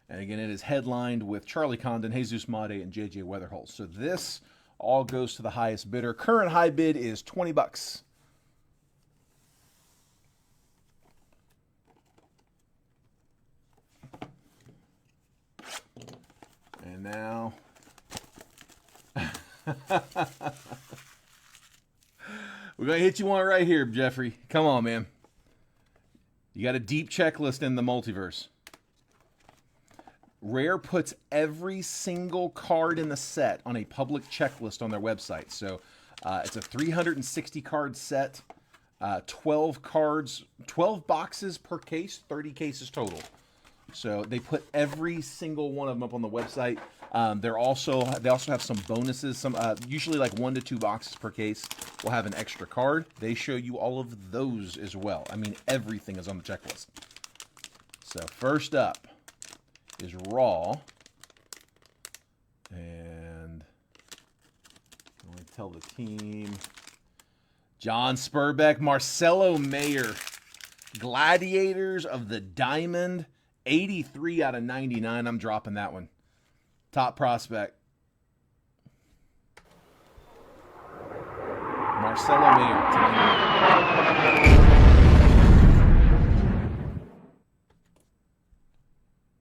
And again, it is headlined with Charlie Condon, Jesus Mate, and J.J. Weatherholt. So this all goes to the highest bidder. Current high bid is $20. And now, we're going to hit you one right here, Jeffrey. Come on, man. You got a deep checklist in the multiverse. Rare puts every single card in the set on a public checklist on their website. So it's a 360 card set, 12 cards, 12 boxes per case, 30 cases total. So they put every single one of them up on the website. They also have some bonuses. Some usually like 1 to 2 boxes per case will have an extra card. They show you all of those as well. I mean, everything is on the checklist. So first up is Raw, and let me tell the team. John Spurbeck, Marcelo Mayer, Gladiators of the Diamond, 83 out of 99. I'm dropping that one. Top prospect. Marcelo Mayer to 99.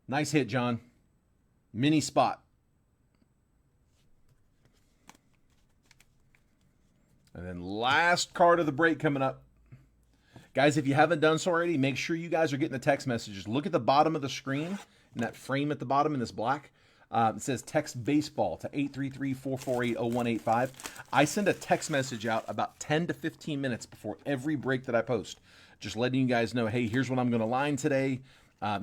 Nice hit, John. Mini spot. And then last card of the break coming up. Guys, if you haven't done so already, make sure you guys are getting the text messages. Look at the bottom of the screen, in that frame at the bottom in this black. It says text baseball to 833-448-0185. I send a text message out about 10 to 15 minutes before every break that I post. Just letting you guys know, hey, here's what I'm going to line today.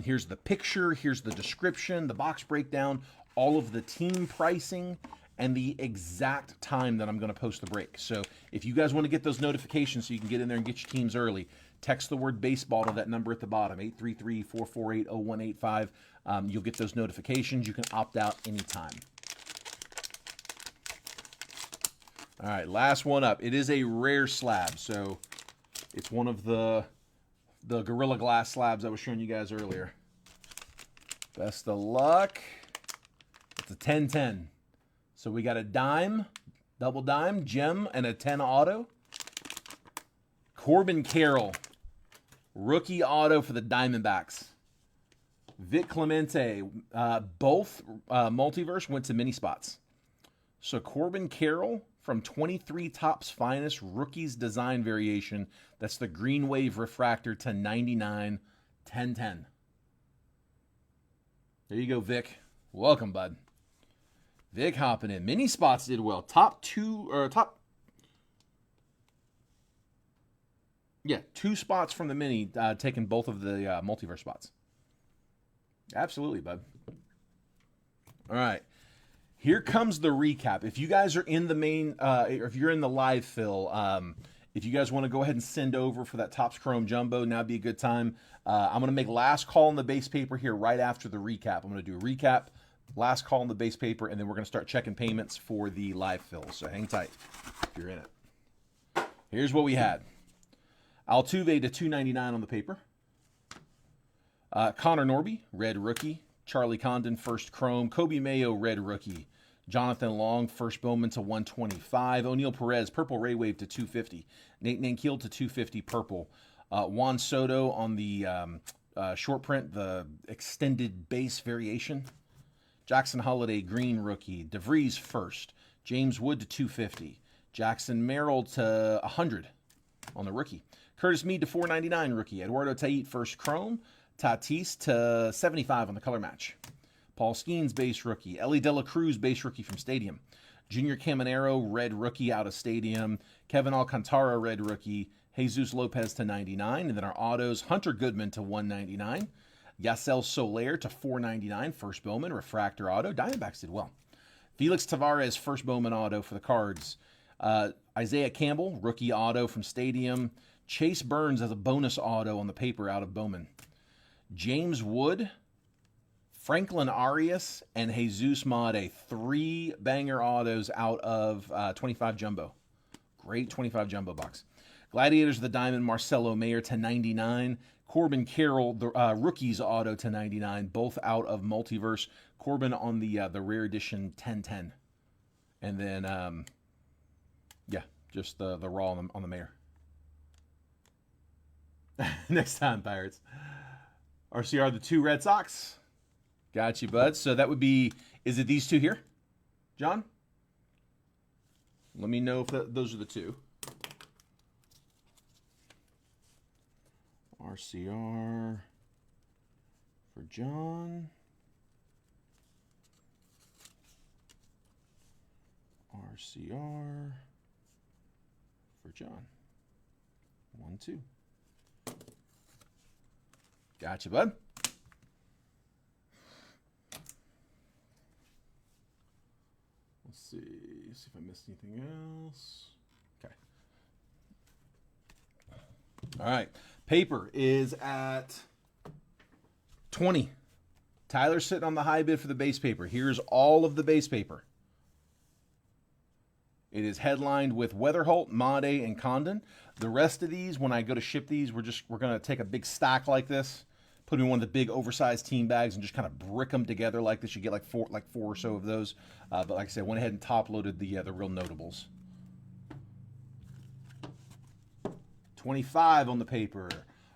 Here's the picture. Here's the description, the box breakdown, all of the team pricing, and the exact time that I'm going to post the break. So if you guys want to get those notifications so you can get in there and get your teams early, text the word baseball to that number at the bottom, 833-448-0185. You'll get those notifications. You can opt out anytime. All right, last one up. It is a rare slab, so it's one of the Gorilla Glass slabs I was showing you guys earlier. Best of luck. It's a 10-10. So we got a dime, double dime, gem, and a 10 auto. Corbin Carroll, rookie auto for the Diamondbacks. Vic Clemente, both multiverse went to mini spots. So Corbin Carroll from 23 Topps Finest Rookies Design Variation. That's the Green Wave Refractor to 99, 10-10. There you go, Vic. Welcome, bud. Vic hopping in. Mini spots did well. Two spots from the mini, taking both of the multiverse spots. Absolutely, bud. All right. Here comes the recap. If you guys are in the main, or if you're in the live fill, if you guys want to go ahead and send over for that Topps Chrome Jumbo, now'd be a good time. I'm going to make last call on the base paper here right after the recap. I'm going to do a recap, last call on the base paper, and then we're going to start checking payments for the live fill. So hang tight if you're in it. Here's what we had. Altuve to 299 on the paper. Connor Norby, red rookie. Charlie Condon, first chrome. Kobe Mayo, red rookie. Jonathan Long, first Bowman to 125. O'Neal Perez, purple Ray Wave to 250. Nate Nankiel to 250, purple. Juan Soto on the short print, the extended base variation. Jackson Holiday, green rookie. DeVries, first. James Wood to 250. Jackson Merrill to 100 on the rookie. Curtis Mead to 499 rookie. Eduardo Tait, first chrome. Tatis to 75 on the color match. Paul Skeens, base rookie. Ellie De La Cruz, base rookie from Stadium. Junior Caminero, red rookie out of Stadium. Kevin Alcantara, red rookie. Jesus Lopez to 99. And then our autos, Hunter Goodman to 199. Yasel Soler to 499, first Bowman, refractor auto. Diamondbacks did well. Felix Tavares, first Bowman auto for the Cards. Isaiah Campbell, rookie auto from Stadium. Chase Burns as a bonus auto on the paper out of Bowman. James Wood, Franklin Arias, and Jesus Made, 3 banger autos out of 25 Jumbo. Great 25 Jumbo box. Gladiators of the Diamond, Marcelo Mayer to 99. Corbin Carroll, the rookies auto to 99, both out of Multiverse. Corbin on the rare edition 10-10. And then, just the raw on the Mayer. Next time, Pirates. RCR, the 2 Red Sox. Got you, bud. So that would be, is it these 2 here, John? Let me know if those are the 2. RCR for John. RCR for John. 1, 2. Gotcha, bud. Let's see if I missed anything else. Okay. All right. Paper is at 20. Tyler's sitting on the high bid for the base paper. Here's all of the base paper. It is headlined with Weatherholt, Made, and Condon. The rest of these, when I go to ship these, we're going to take a big stack like this, put them in one of the big oversized team bags, and just kind of brick them together like this. You get like four or so of those. But like I said, went ahead and top loaded the real notables. 25 on the paper.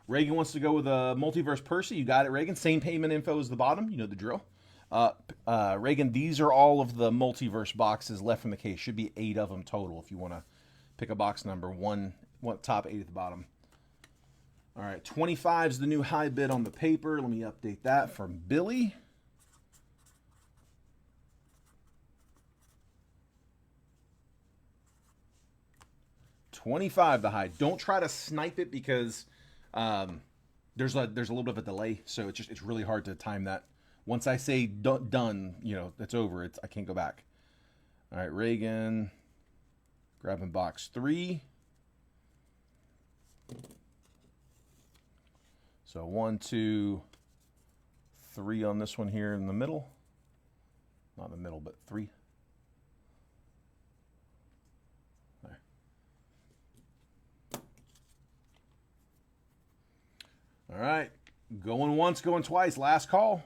Reagan wants to go with a Multiverse Percy. You got it, Reagan. Same payment info as the bottom. You know the drill. Reagan, these are all of the Multiverse boxes left from the case. Should be 8 of them total if you want to pick a box number. One top, 8 at the bottom. All right, 25 is the new high bid on the paper. Let me update that from Billy. $25 the high. Don't try to snipe it because there's a little bit of a delay, so it's really hard to time that. Once I say done, you know, that's over. I can't go back. All right, Reagan, grabbing box 3. So 1, 2, 3 on this one here in the middle. Not in the middle, but 3. There. All right, going once, going twice. Last call.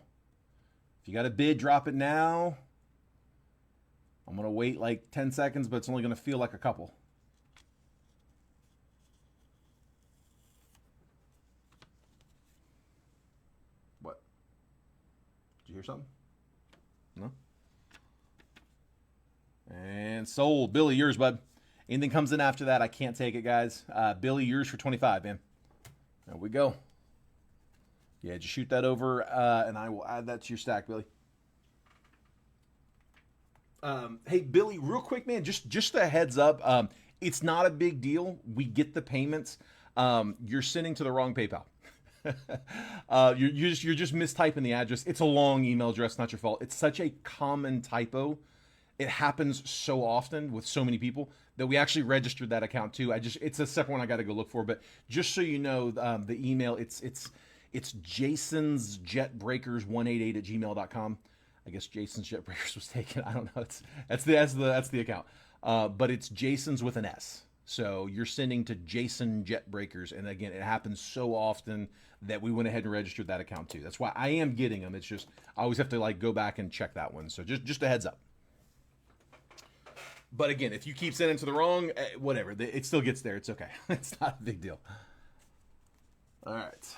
If you got a bid, drop it now. I'm going to wait like 10 seconds, but it's only going to feel like a couple. What? Did you hear something? No? And sold. Billy, yours, bud. Anything comes in after that, I can't take it, guys. Billy, yours for 25, man. There we go. Yeah, just shoot that over, and I will add that to your stack, Billy. Hey, Billy, real quick, man, just a heads up. It's not a big deal. We get the payments. You're sending to the wrong PayPal. You're just mistyping the address. It's a long email address, not your fault. It's such a common typo. It happens so often with so many people that we actually registered that account too. It's a separate one I got to go look for. But just so you know, the email, it's Jason's jetbreakers188@gmail.com. I guess Jason's Jetbreakers was taken. I don't know. That's the account. But it's Jason's with an S. So you're sending to Jason Jetbreakers, and again, it happens so often that we went ahead and registered that account too. That's why I am getting them. It's just I always have to like go back and check that one. So just a heads up. But again, if you keep sending to the wrong, whatever, it still gets there. It's okay. It's not a big deal. All right.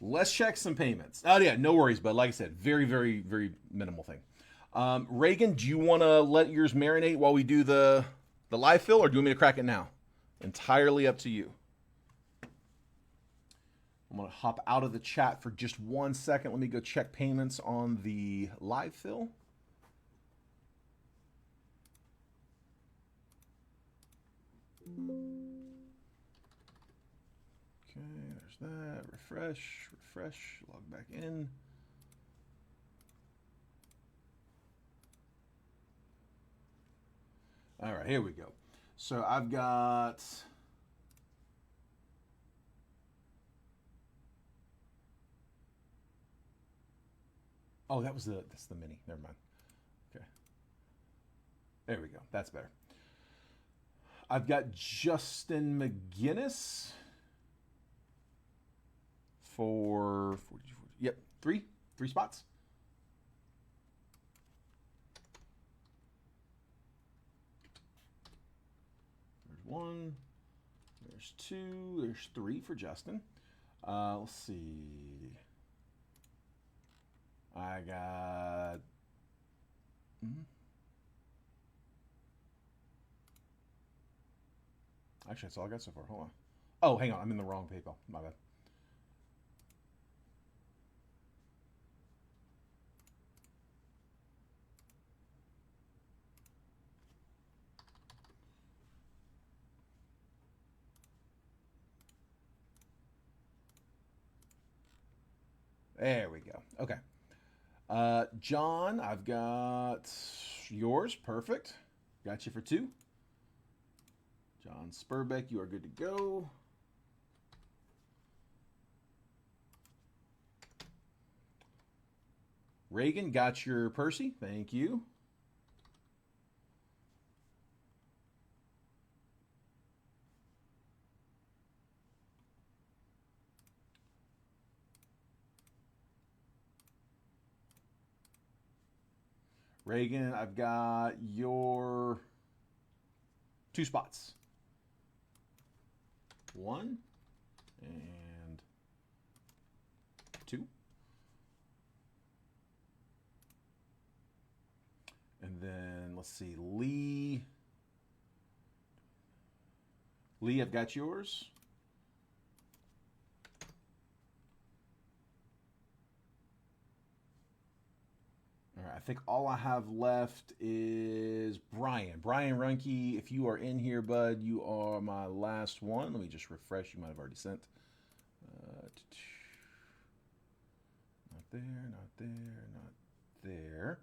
Let's check some payments. Oh, yeah, no worries, but like I said, very, very, very minimal thing. Reagan, do you want to let yours marinate while we do the live fill, or do you want me to crack it now? Entirely up to you. I'm going to hop out of the chat for just 1 second. Let me go check payments on the live fill. Okay, there's that. Refresh, log back in. All right, here we go. So I've got that's the mini. Never mind. Okay. There we go. That's better. I've got Justin McGinnis for 3 spots. There's 1, there's 2, there's 3 for Justin. Let's see. I got actually, that's all I got so far. Hold on. Oh, hang on. I'm in the wrong PayPal. My bad. There we go. Okay. John, I've got yours. Perfect. Got you for 2. John Spurbeck, you are good to go. Reagan, got your Percy. Thank you. Reagan, I've got your 2 spots. 1 and 2. And then let's see, Lee. Lee, I've got yours. All right, I think all I have left is Brian. Brian Runke, if you are in here, bud, you are my last one. Let me just refresh. You might have already sent. Not there, not there, not there.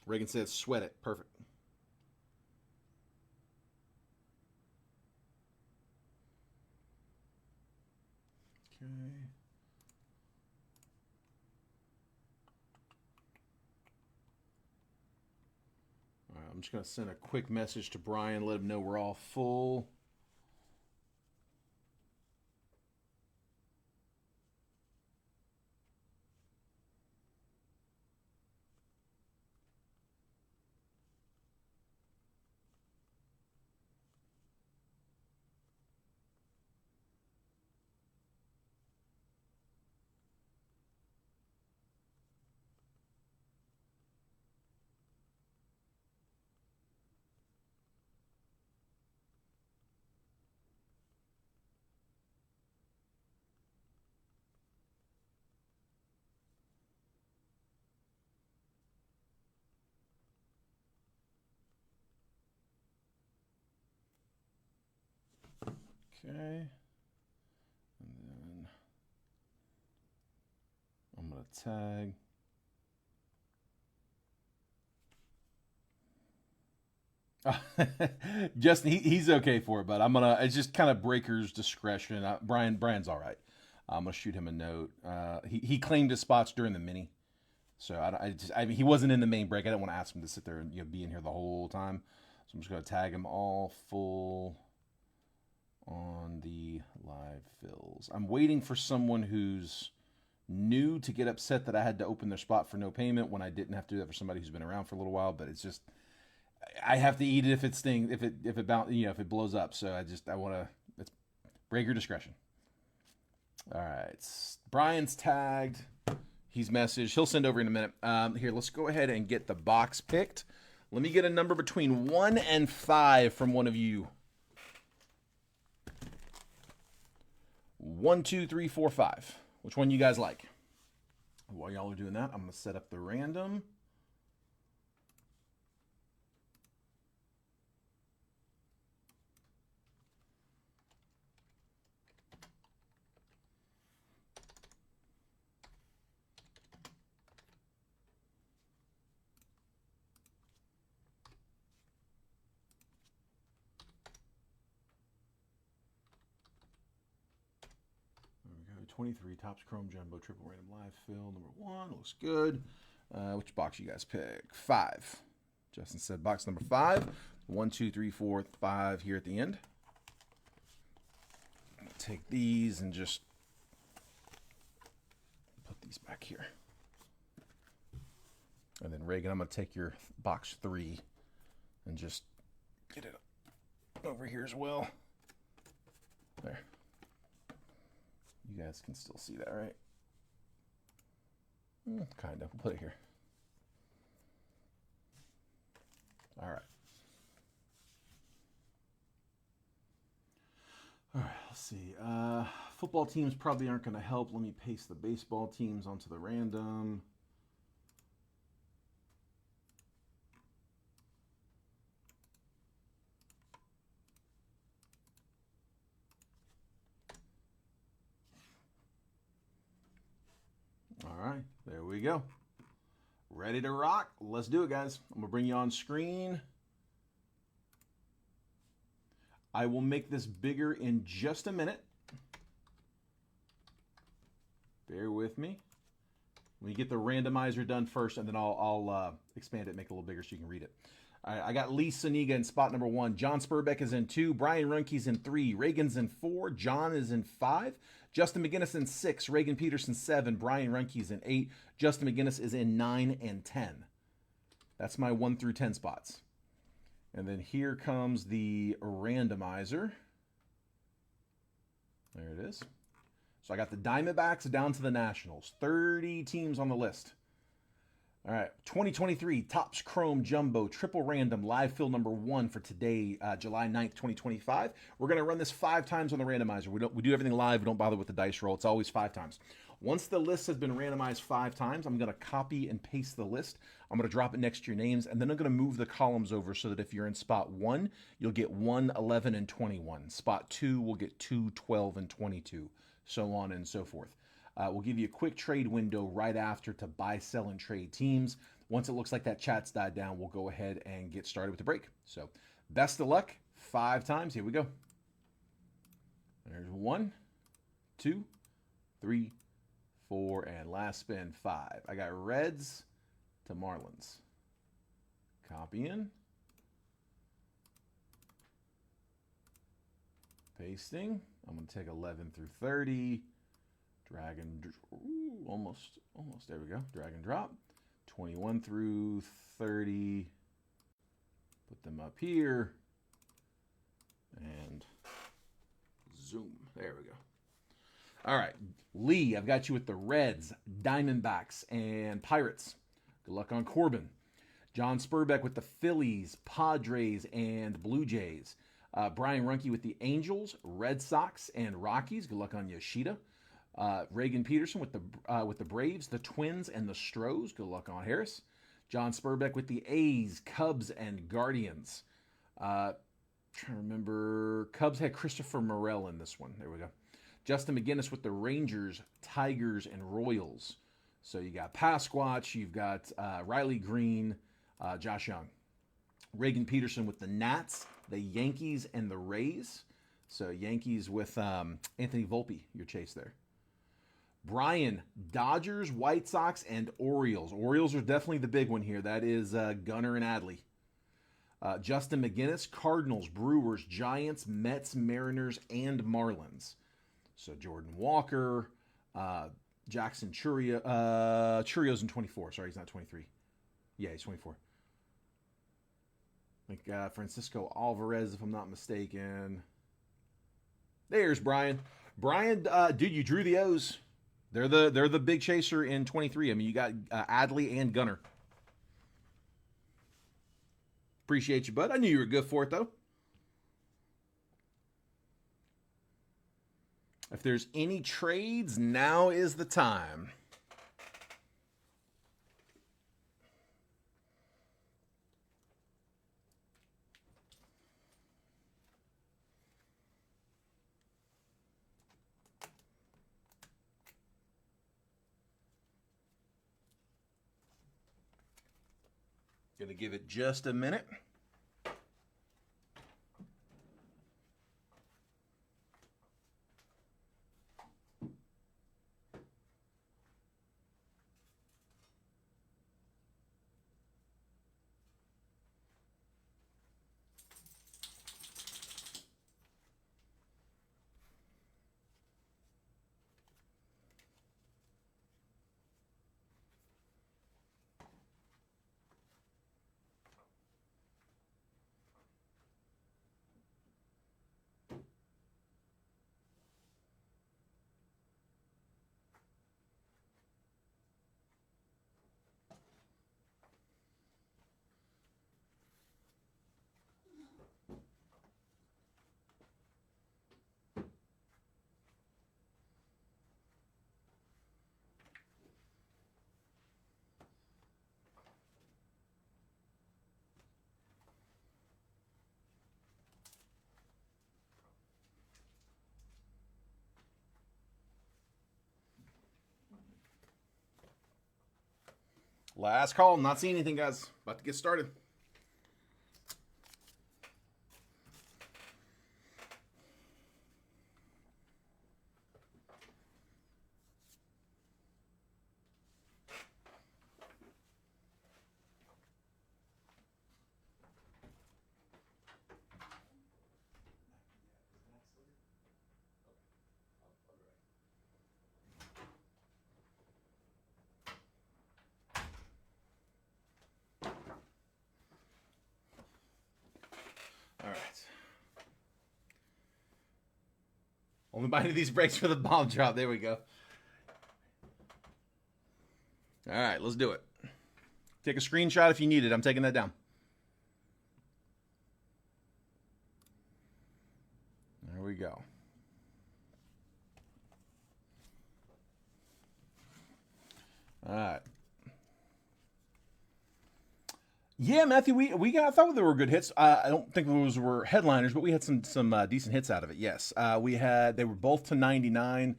Reagan says, sweat it. Perfect. Okay. All right, I'm just going to send a quick message to Brian, let him know we're all full. Okay. And then I'm going to tag. Justin, he's okay for it, but it's just kind of breaker's discretion. Brian's all right. I'm gonna shoot him a note. He claimed his spots during the mini, so I mean, he wasn't in the main break. I didn't want to ask him to sit there and be in here the whole time. So I'm just gonna tag him all full on the live fills. I'm waiting for someone who's new to get upset that I had to open their spot for no payment when I didn't have to do that for somebody who's been around for a little while. But it's just I have to eat it if it blows up. So I want to. It's break your discretion. All right, Brian's tagged. He's messaged. He'll send over in a minute. Here, let's go ahead and get the box picked. Let me get a number between 1 and 5 from one of you. 1, 2, 3, 4, 5. Which one you guys like? While y'all are doing that, I'm going to set up the random. There we go. 23 Topps Chrome Jumbo Triple Random Live Fill. Number 1 looks good. Which box you guys pick? 5. Justin said box number 5. 1, 2, 3, 4, 5 here at the end. I'm going to take these and just put these back here. And then Reagan, I'm going to take your box 3 and just get it over here as well. There. You guys can still see that, right? Kind of. We'll put it here. All right. All right, let's see. Football teams probably aren't going to help. Let me paste the baseball teams onto the random. There we go. Ready to rock? Let's do it, guys. I'm going to bring you on screen. I will make this bigger in just a minute. Bear with me. We get the randomizer done first, and then I'll expand it, make it a little bigger so you can read it. All right, I got Lee Soniga in spot number 1. John Spurbeck is in 2. Brian Runke's in 3. Reagan's in 4. John is in 5. Justin McGinnis in 6. Reagan Peterson 7. Brian Runke's in 8. Justin McGinnis is in 9 and 10. That's my 1 through 10 spots. And then here comes the randomizer. There it is. So I got the Diamondbacks down to the Nationals. 30 teams on the list. All right, 2023 Topps Chrome Jumbo Triple Random Live Fill number 1 for today, July 9th, 2025. We're going to run this 5 times on the randomizer. We do everything live. We don't bother with the dice roll. It's always 5 times. Once the list has been randomized 5 times, I'm going to copy and paste the list. I'm going to drop it next to your names, and then I'm going to move the columns over so that if you're in spot 1, you'll get 1, 11, and 21. Spot 2 will get 2, 12, and 22, so on and so forth. We'll give you a quick trade window right after to buy, sell, and trade teams. Once it looks like that chat's died down, we'll go ahead and get started with the break. So, best of luck. 5 times. Here we go. There's 1, 2, 3, 4, and last spin 5. I got Reds to Marlins. Copy in. Pasting. I'm going to take 11 through 30. Drag and almost there we go. Drag and drop. 21 through 30. Put them up here. And zoom. There we go. All right. Lee, I've got you with the Reds, Diamondbacks, and Pirates. Good luck on Corbin. John Spurbeck with the Phillies, Padres, and Blue Jays. Brian Runke with the Angels, Red Sox, and Rockies. Good luck on Yoshida. Reagan Peterson with the Braves, the Twins, and the Stros. Good luck on Harris. John Spurbeck with the A's, Cubs, and Guardians. Trying to remember. Cubs had Christopher Morel in this one. There we go. Justin McGinnis with the Rangers, Tigers, and Royals. So you got Pasquatch, you've got Riley Green, Josh Young. Reagan Peterson with the Nats, the Yankees, and the Rays. So Yankees with Anthony Volpe, your chase there. Brian, Dodgers, White Sox, and Orioles. Orioles are definitely the big one here. That is Gunnar and Adley. Justin McGinnis, Cardinals, Brewers, Giants, Mets, Mariners, and Marlins. So Jordan Walker, Jackson Churios in 24. Sorry, he's not 23. Yeah, he's 24. I think Francisco Alvarez, if I'm not mistaken. There's Brian. Brian, dude, you drew the O's. They're the big chaser in 23. I mean, you got Adley and Gunnar. Appreciate you, bud. I knew you were good for it, though. If there's any trades, now is the time. Gonna give it just a minute. Last call. I'm not seeing anything, guys. About to get started. All right. Only buying these breaks for the bomb drop. There we go. All right, let's do it. Take a screenshot if you need it. I'm taking that down. There we go. All right. Yeah, Matthew, we got. I thought there were good hits. I don't think those were headliners, but we had some decent hits out of it. Yes, they were both to 99.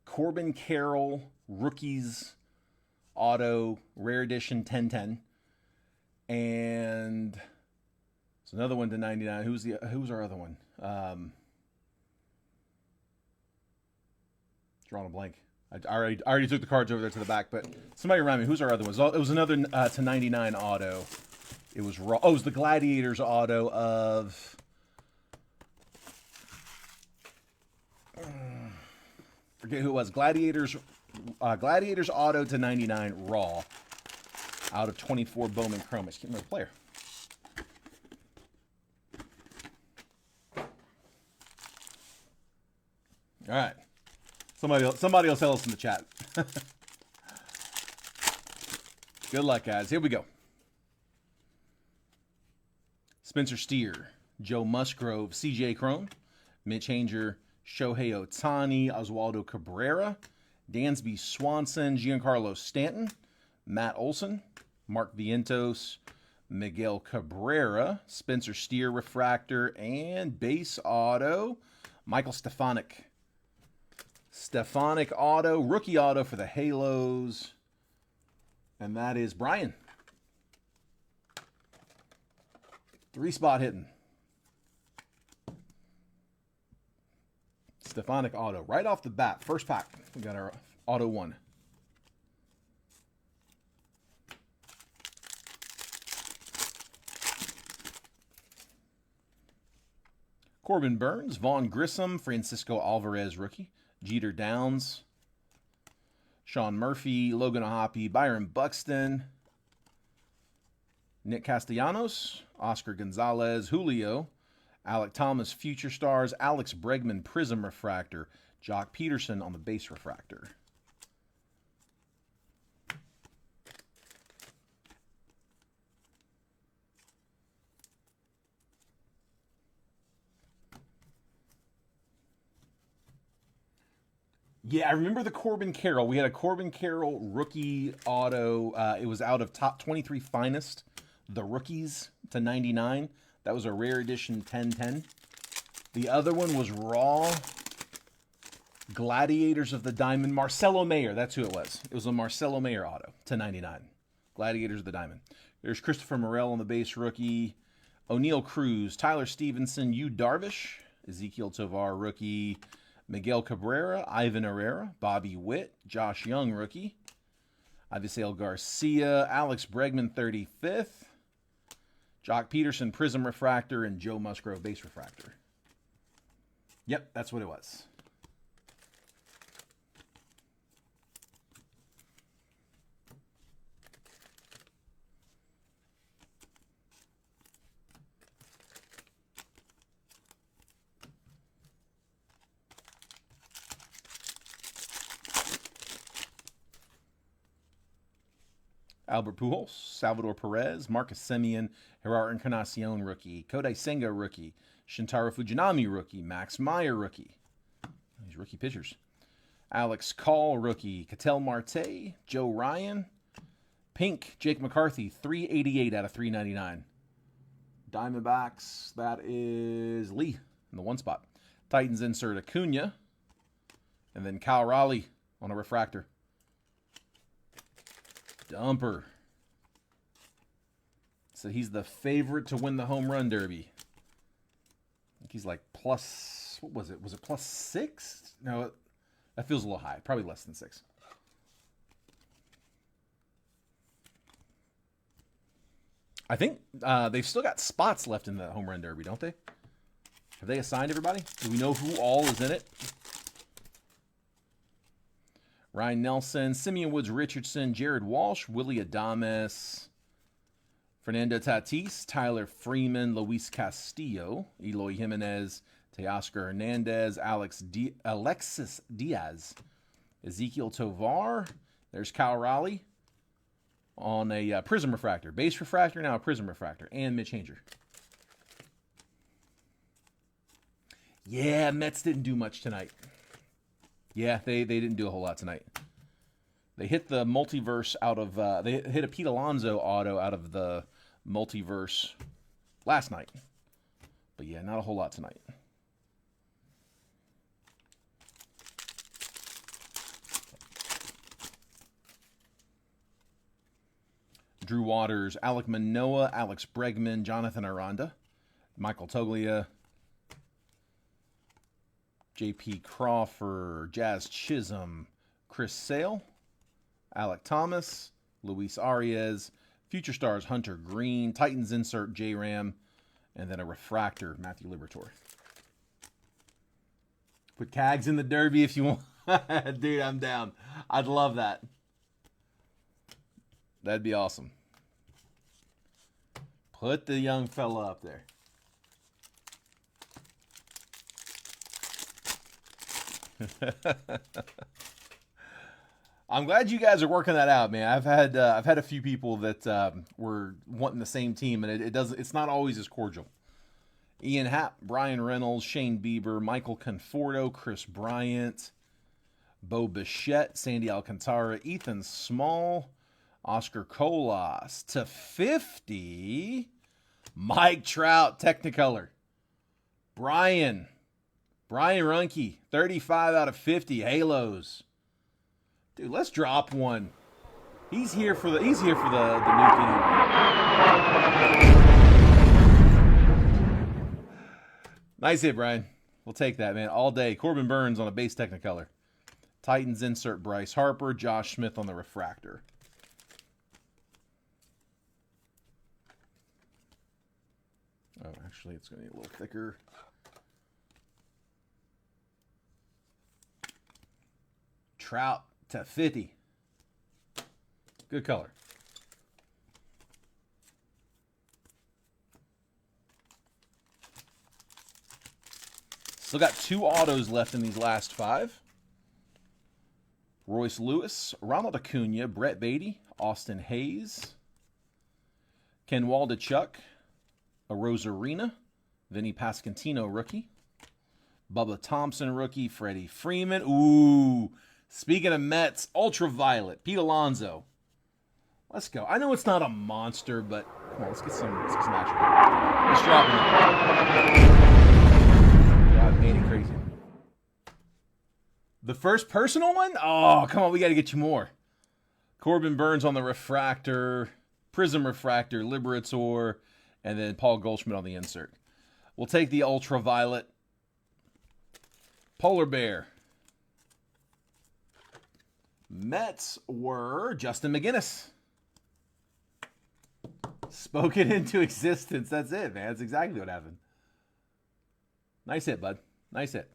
Corbin Carroll rookies auto rare edition 1010, and it's another one to 99. Who's our other one? Drawing a blank. I already took the cards over there to the back, but somebody remind me, who's our other one? It was another to 99 auto. It was raw. Oh, it was the Gladiators auto of. Forget who it was. Gladiators auto to 99 raw. Out of 24 Bowman Chrome. I can't remember the player. All right. Somebody will tell us in the chat. Good luck, guys. Here we go. Spencer Steer, Joe Musgrove, CJ Cron, Mitch Hanger, Shohei Ohtani, Oswaldo Cabrera, Dansby Swanson, Giancarlo Stanton, Matt Olson, Mark Vientos, Miguel Cabrera, Spencer Steer refractor, and base auto, Michael Stefanik. Stefanik auto, rookie auto for the Halos, and that is Brian. 3-spot hitting. Stefanik auto. Right off the bat. First pack. We got our auto 1. Corbin Burns, Vaughn Grissom, Francisco Alvarez rookie, Jeter Downs, Sean Murphy, Logan Ohapi, Byron Buxton, Nick Castellanos, Oscar Gonzalez, Julio, Alec Thomas, Future Stars, Alex Bregman, Prism Refractor, Jock Peterson on the base refractor. Yeah, I remember the Corbin Carroll. We had a Corbin Carroll rookie auto. It was out of top 23 finest. The rookies to 99. That was a rare edition 1010. The other one was raw Gladiators of the Diamond. Marcelo Mayer. That's who it was. It was a Marcelo Mayer auto to 99. Gladiators of the Diamond. There's Christopher Morel on the base rookie. O'Neill Cruz. Tyler Stevenson. Yu Darvish. Ezekiel Tovar rookie. Miguel Cabrera, Ivan Herrera, Bobby Witt, Josh Young, rookie. Avisail Garcia, Alex Bregman, 35th. Jock Peterson, Prism Refractor, and Joe Musgrove, Base Refractor. Yep, that's what it was. Albert Pujols, Salvador Perez, Marcus Semien, Gerard Encarnacion rookie, Kodai Senga rookie, Shintaro Fujinami rookie, Max Meyer rookie. These rookie pitchers. Alex Call rookie, Ketel Marte, Joe Ryan, Pink, Jake McCarthy, 388 out of 399. Diamondbacks, that is Lee in the 1 spot. Titans insert Acuna, and then Cal Raleigh on a refractor. Dumper. So he's the favorite to win the home run derby. I think he's like plus, what was it? Was it plus 6? No, that feels a little high. Probably less than 6. I think they've still got spots left in the home run derby, don't they? Have they assigned everybody? Do we know who all is in it? Ryan Nelson, Simeon Woods Richardson, Jared Walsh, Willie Adames, Fernando Tatis, Tyler Freeman, Luis Castillo, Eloy Jimenez, Teoscar Hernandez, Alexis Diaz, Ezekiel Tovar. There's Kyle Raleigh on a Prism Refractor. Base Refractor, now a Prism Refractor. And Mitch Hanger. Yeah, Mets didn't do much tonight. Yeah, they didn't do a whole lot tonight. They hit the multiverse out of... they hit a Pete Alonso auto out of the multiverse last night. But yeah, not a whole lot tonight. Drew Waters, Alek Manoah, Alex Bregman, Jonathan Aranda, Michael Toglia, J.P. Crawford, Jazz Chisholm, Chris Sale, Alec Thomas, Luis Arias, Future Stars Hunter Green, Titans insert J-Ram, and then a refractor, Matthew Liberatore. Put Cags in the derby if you want. Dude, I'm down. I'd love that. That'd be awesome. Put the young fella up there. I'm glad you guys are working that out, man. I've had a few people that were wanting the same team, and it's not always as cordial. Ian Happ, Brian Reynolds, Shane Bieber, Michael Conforto, Chris Bryant, Bo Bichette, Sandy Alcantara, Ethan Small, Oscar Colas to 50, Mike Trout, Technicolor, Brian Runke, 35 out of 50, Halos. Dude, let's drop one. He's here for the nuke anyway. Nice hit, Brian. We'll take that, man, all day. Corbin Burns on a base Technicolor. Titans insert Bryce Harper, Josh Smith on the refractor. Oh, actually, it's going to be a little thicker. Trout to 50. Good color. Still got 2 autos left in these last 5. Royce Lewis, Ronald Acuna, Brett Beatty, Austin Hayes, Ken Waldichuk, a Rosarina, Vinny Pasquantino rookie, Bubba Thompson rookie, Freddie Freeman. Ooh, speaking of Mets, Ultraviolet, Pete Alonso. Let's go. I know it's not a monster, but come on, let's get some action. Let's drop it. God, made it crazy. The first personal one? Oh, come on, we got to get you more. Corbin Burns on the refractor, Prism Refractor, Liberator, and then Paul Goldschmidt on the insert. We'll take the Ultraviolet. Polar Bear. Mets were Justin McGinnis. Spoke it into existence. That's it, man. That's exactly what happened. Nice hit, bud. Nice hit.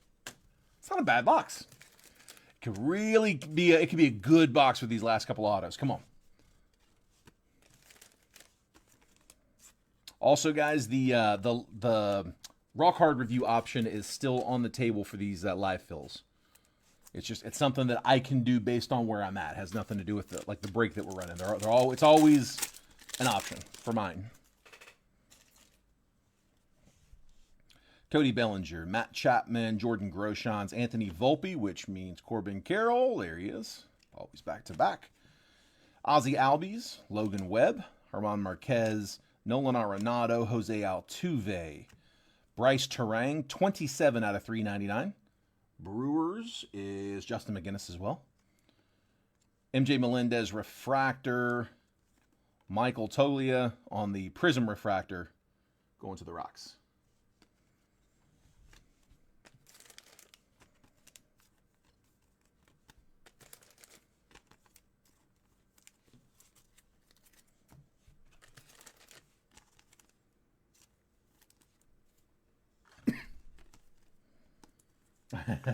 It's not a bad box. It could really be a good box with these last couple autos. Come on. Also, guys, the raw card review option is still on the table for these live fills. It's something that I can do based on where I'm at. It has nothing to do with the break that we're running. It's always an option for mine. Cody Bellinger, Matt Chapman, Jordan Groshans, Anthony Volpe, which means Corbin Carroll. There he is. Always back to back. Ozzy Albies, Logan Webb, Herman Marquez, Nolan Arenado, Jose Altuve, Bryce Terang, 27 out of 399. Brewers is Justin McGinnis as well. MJ Melendez refractor. Michael Toglia on the Prism Refractor going to the Rocks.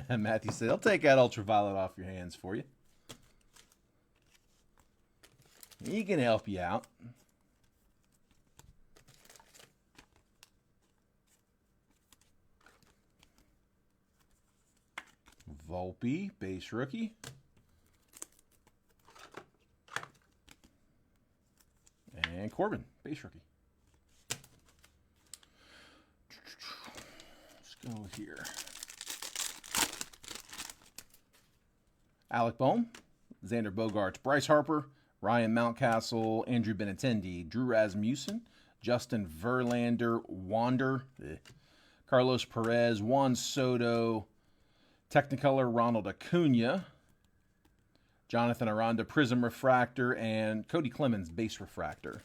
Matthew said, I'll take that ultraviolet off your hands for you. He can help you out. Volpe, base rookie. And Corbin, base rookie. Let's go here. Alec Bohm, Xander Bogaerts, Bryce Harper, Ryan Mountcastle, Andrew Benintendi, Drew Rasmussen, Justin Verlander, Wander, Carlos Perez, Juan Soto, Technicolor Ronald Acuna, Jonathan Aranda, Prism Refractor, and Cody Clemens, Base Refractor.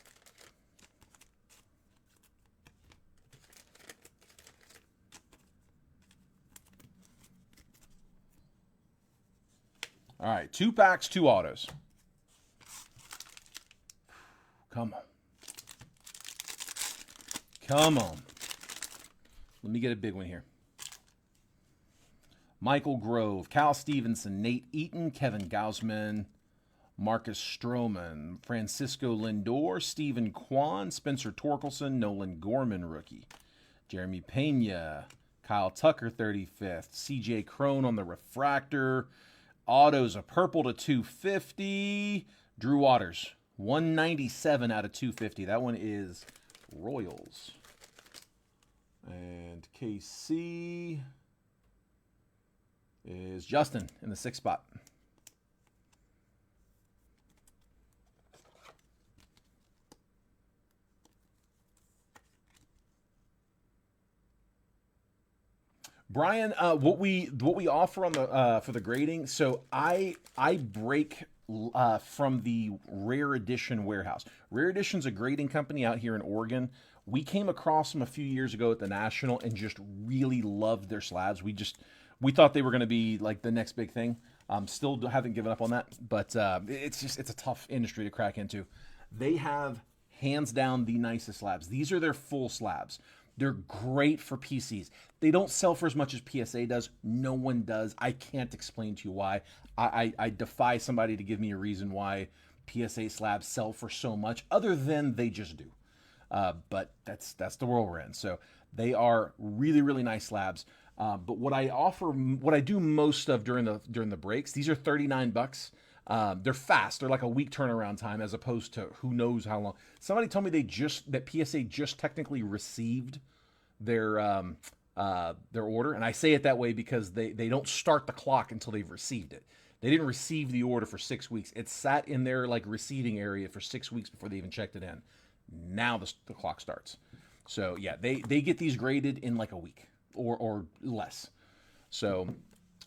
All right, 2 packs, 2 autos. Come on. Come on. Let me get a big one here. Michael Grove, Cal Stevenson, Nate Eaton, Kevin Gausman, Marcus Stroman, Francisco Lindor, Stephen Kwan, Spencer Torkelson, Nolan Gorman rookie, Jeremy Pena, Kyle Tucker 35th, CJ Crone on the refractor, autos a purple to 250, Drew Waters 197 out of 250. That one is Royals. And KC is Justin in the 6th spot. Brian, what we offer on the for the grading. So I break from the Rare Edition warehouse. Rare Edition's a grading company out here in Oregon. We came across them a few years ago at the National and just really loved their slabs. We thought they were going to be like the next big thing. Still haven't given up on that, but it's a tough industry to crack into. They have hands down the nicest slabs. These are their full slabs. They're great for PCs. They don't sell for as much as PSA does. No one does. I can't explain to you why. I defy somebody to give me a reason why PSA slabs sell for so much, other than they just do. But that's the world we're in. So they are really, really nice slabs. But what I do most of during the breaks, these are $39. They're fast. They're like a week turnaround time as opposed to who knows how long. Somebody told me that PSA just technically received their order, and I say it that way because they don't start the clock until they've received it. They didn't receive the order for 6 weeks. It sat in their like receiving area for 6 weeks before they even checked it in. Now the clock starts. So yeah, they get these graded in like a week or less. So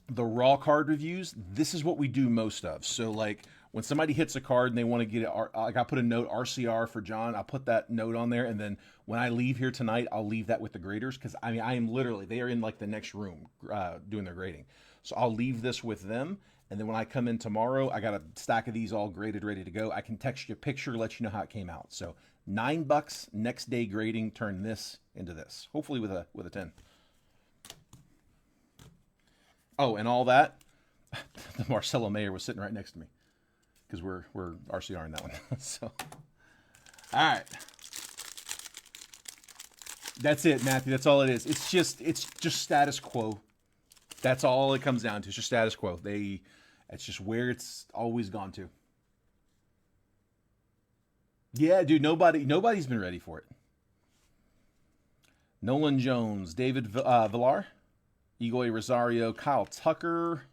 the raw card reviews, this is what we do most of. So like when somebody hits a card and they want to get it, like I put a note RCR for John, I'll put that note on there, and then when I leave here tonight, I'll leave that with the graders because I mean I am literally, they are in like the next room doing their grading. So I'll leave this with them, and then when I come in tomorrow, I got a stack of these all graded, ready to go. I can text you a picture, let you know how it came out. So $9 next day grading, turn this into this. Hopefully with a 10. Oh, and all that, the Marcelo Mayer was sitting right next to me because we're RCR in that one. So, all right, that's it, Matthew. That's all it is. It's just status quo. That's all it comes down to. It's just status quo. It's just where it's always gone to. Yeah, dude. Nobody's been ready for it. Nolan Jones, David Villar, Egoy Rosario, Kyle Tucker,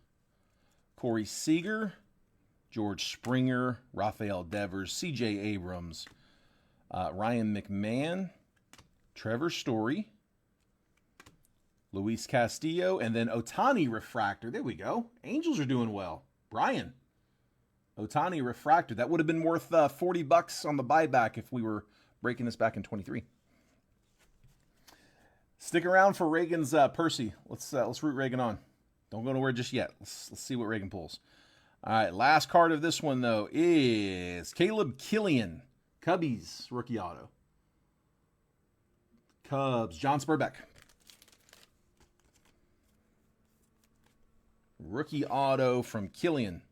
Corey Seager, George Springer, Rafael Devers, C.J. Abrams, Ryan McMahon, Trevor Story, Luis Castillo, and then Ohtani Refractor. There we go. Angels are doing well. Brian, Ohtani refractor. That would have been worth 40 bucks on the buyback if we were breaking this back in 23. Stick around for Reagan's Percy. Let's root Reagan on. Don't go nowhere just yet. Let's see what Reagan pulls. All right, last card of this one, though, is Caleb Killian. Cubbies, rookie auto. Cubs, John Spurbeck. Rookie auto from Killian.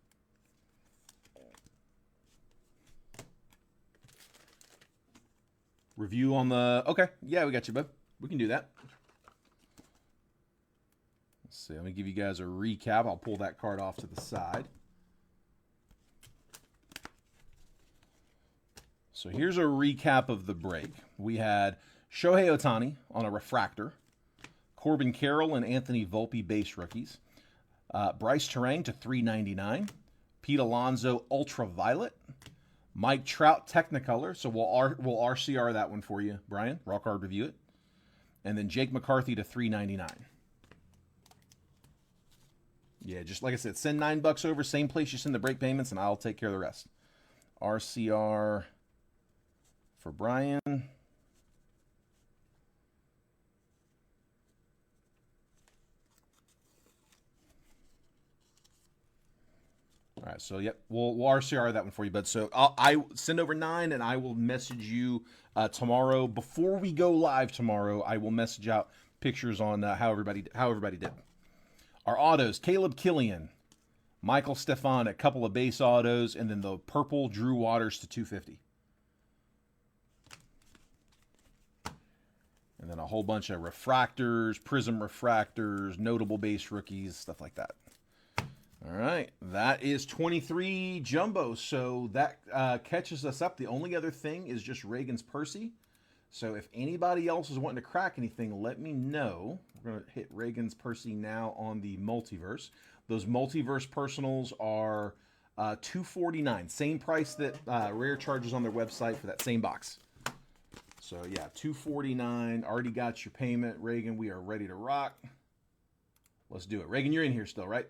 Review on the... Okay, yeah, we got you, bud. We can do that. Let's see, let me give you guys a recap. I'll pull that card off to the side. So here's a recap of the break. We had Shohei Ohtani on a refractor, Corbin Carroll and Anthony Volpe base rookies, Bryce Terang to $3.99, Pete Alonso ultraviolet, Mike Trout Technicolor. So we'll RCR that one for you, Brian. Raw card review it, and then Jake McCarthy to $3.99. Yeah, just like I said, send $9 over, same place you send the break payments, and I'll take care of the rest. RCR for Brian. All right, so yep, we'll RCR that one for you, bud. So I send over 9, and I will message you tomorrow before we go live tomorrow. I will message out pictures on how everybody did. Our autos: Caleb Killian, Michael Stefan, a couple of base autos, and then the purple Drew Waters to $250. And then a whole bunch of refractors, prism refractors, notable base rookies, stuff like that. All right, that is 23 jumbo. So that catches us up. The only other thing is just Reagan's Percy. So if anybody else is wanting to crack anything, let me know. We're going to hit Reagan's Percy now on the multiverse. Those multiverse personals are $249. Same price that Rare charges on their website for that same box. So yeah, $249. Already got your payment, Reagan. We are ready to rock. Let's do it. Reagan, you're in here still, right?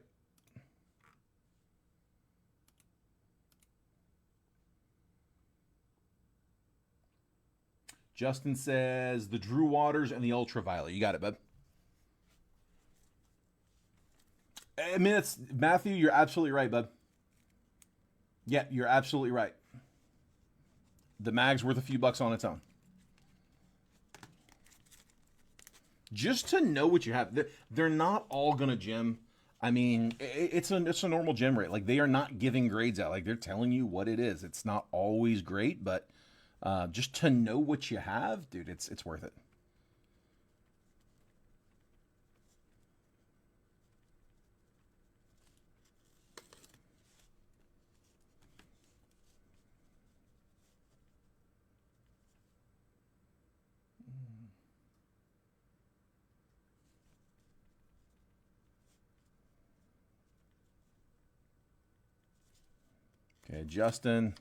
Justin says the Drew Waters and the ultraviolet. You got it, bud. I mean, it's Matthew. You're absolutely right, bud. Yeah, you're absolutely right. The mag's worth a few bucks on its own. Just to know what you have. They're not all gonna gem. I mean, it's a normal gem rate. Like, they are not giving grades out. Like, they're telling you what it is. It's not always great, but just to know what you have, dude, it's worth it. Okay, Justin,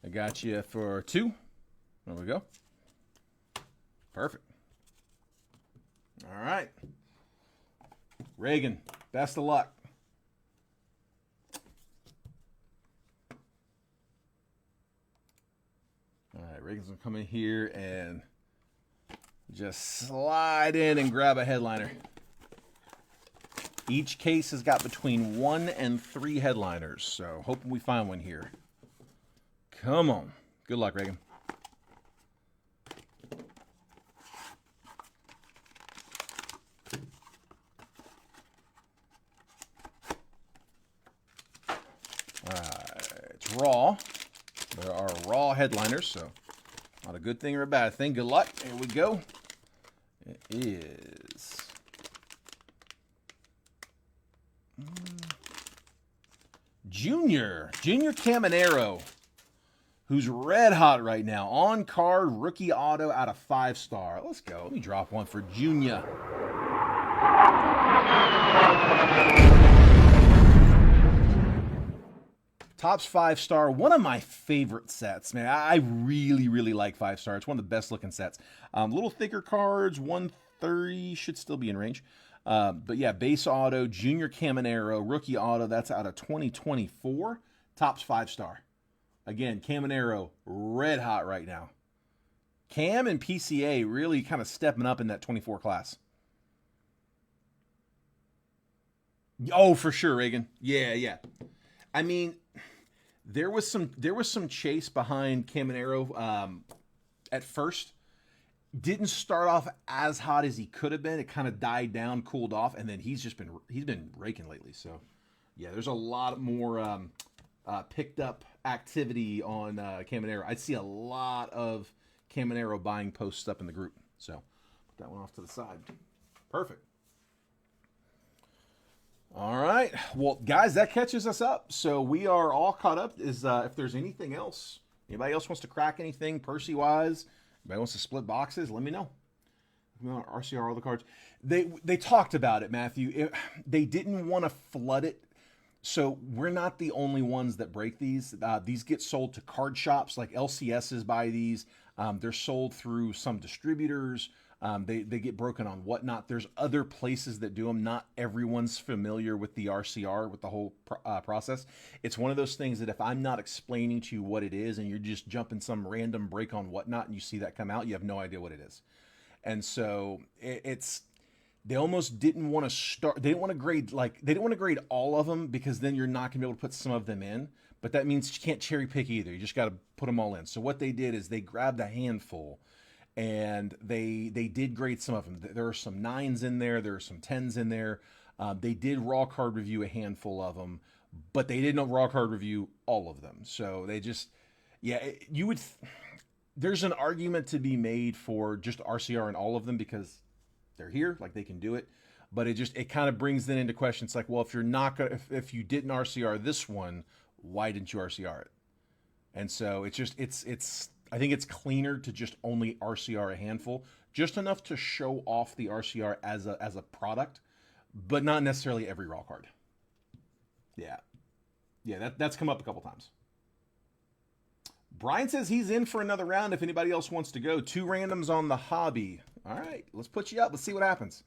I got you for 2. There we go. Perfect. All right. Reagan, best of luck. All right, Reagan's going to come in here and just slide in and grab a headliner. Each case has got between 1 and 3 headliners, so hoping we find one here. Come on. Good luck, Reagan. It's raw. There are raw headliners, so not a good thing or a bad thing. Good luck. Here we go. It is Junior Caminero, who's red hot right now. On card rookie auto out of 5-star. Let's go. Let me drop one for Junior. Topps 5-star, one of my favorite sets, man. I really, really like 5-star. It's one of the best looking sets. Little thicker cards, 130, should still be in range. But yeah, base auto, Junior Caminero, rookie auto, that's out of 2024. Topps 5-star. Again, Caminero, red hot right now. Cam and PCA really kind of stepping up in that 24 class. Oh, for sure, Reagan. Yeah. I mean, there was some chase behind Caminero at first. Didn't start off as hot as he could have been. It kind of died down, cooled off, and then he's been raking lately. So, yeah, there's a lot more picked up activity on Caminero. I see a lot of Caminero buying posts up in the group. So, put that one off to the side. Perfect. All right. Well, guys, that catches us up. So we are all caught up. If there's anything else, anybody else wants to crack anything Percy-wise, anybody wants to split boxes, let me know. RCR, all the cards. They talked about it, Matthew. They didn't want to flood it. So we're not the only ones that break these. These get sold to card shops, like LCSs buy these. They're sold through some distributors. They get broken on Whatnot. There's other places that do them. Not everyone's familiar with the RCR, with the whole process. It's one of those things that if I'm not explaining to you what it is and you're just jumping some random break on Whatnot and you see that come out, you have no idea what it is. And so they almost didn't want to start. They didn't want to grade all of them because then you're not going to be able to put some of them in. But that means you can't cherry pick either. You just got to put them all in. So what they did is they grabbed a handful. And they did grade some of them. There are some 9s in there. There are some 10s in there. They did raw card review a handful of them, but they didn't raw card review all of them. So they just, there's an argument to be made for just RCR and all of them because they're here, like they can do it. But it kind of brings then into question. It's like, well, if you're not gonna, if you didn't RCR this one, why didn't you RCR it? And so it's I think it's cleaner to just only RCR a handful, just enough to show off the RCR as a product, but not necessarily every raw card. Yeah, that's come up a couple times. Brian says he's in for another round if anybody else wants to go. 2 randoms on the hobby. All right, let's put you up. Let's see what happens.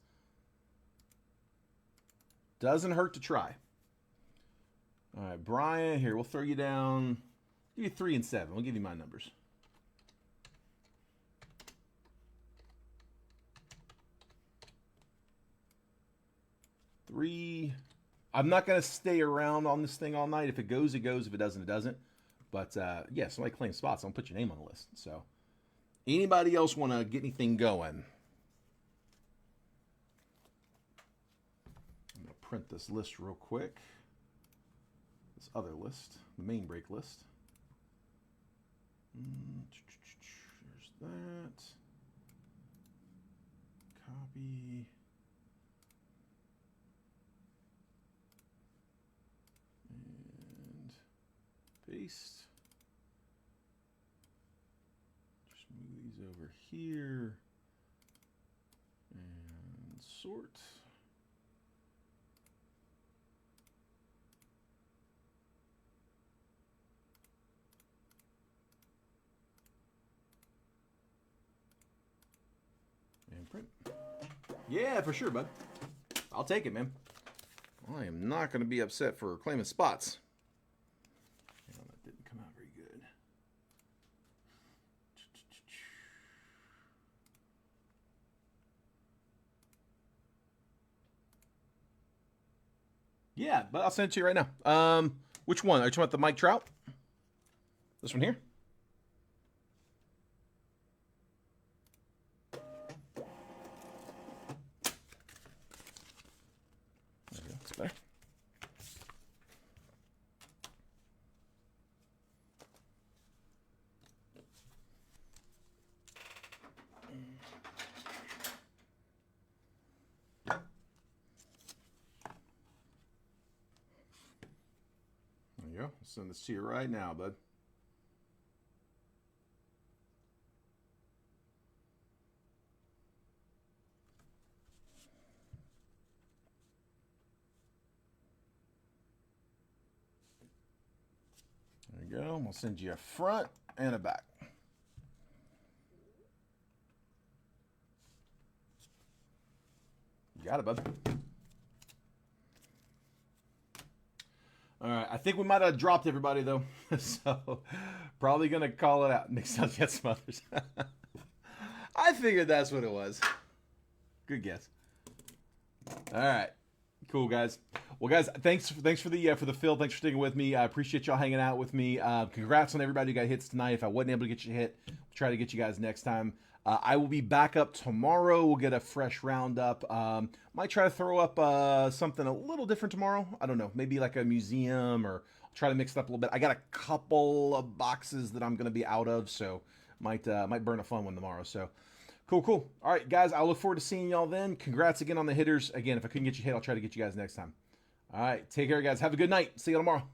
Doesn't hurt to try. All right, Brian, here, we'll throw you down. Give you 3 and 7. We'll give you my numbers. 3. I'm not going to stay around on this thing all night. If it goes, it goes. If it doesn't, it doesn't. But, yeah, somebody claims spots. I'll put your name on the list. So, anybody else want to get anything going? I'm going to print this list real quick. This other list, the main break list. There's that. Copy. And paste. Just move these over here. And sort. Print. Yeah, for sure, bud. I'll take it, man. I am not going to be upset for claiming spots. Yeah, that didn't come out very good. Yeah, but I'll send it to you right now. Which one? Are you talking about the Mike Trout? This one here? Better. There you go. I'll send this to you right now, bud. There you go. We'll send you a front and a back. You got it, bud. All right, I think we might have dropped everybody though, so probably gonna call it out. Nick sounds yet Smothers. I figured that's what it was. Good guess. All right, cool guys. Well, guys, thanks for the fill. Thanks for sticking with me. I appreciate y'all hanging out with me. Congrats on everybody who got hits tonight. If I wasn't able to get you hit, we'll try to get you guys next time. I will be back up tomorrow. We'll get a fresh roundup. Might try to throw up something a little different tomorrow. I don't know, maybe like a museum, or I'll try to mix it up a little bit. I got a couple of boxes that I'm going to be out of, so might burn a fun one tomorrow. So. Cool. All right, guys, I look forward to seeing y'all then. Congrats again on the hitters. Again, if I couldn't get you hit, I'll try to get you guys next time. All right, take care, guys. Have a good night. See you tomorrow.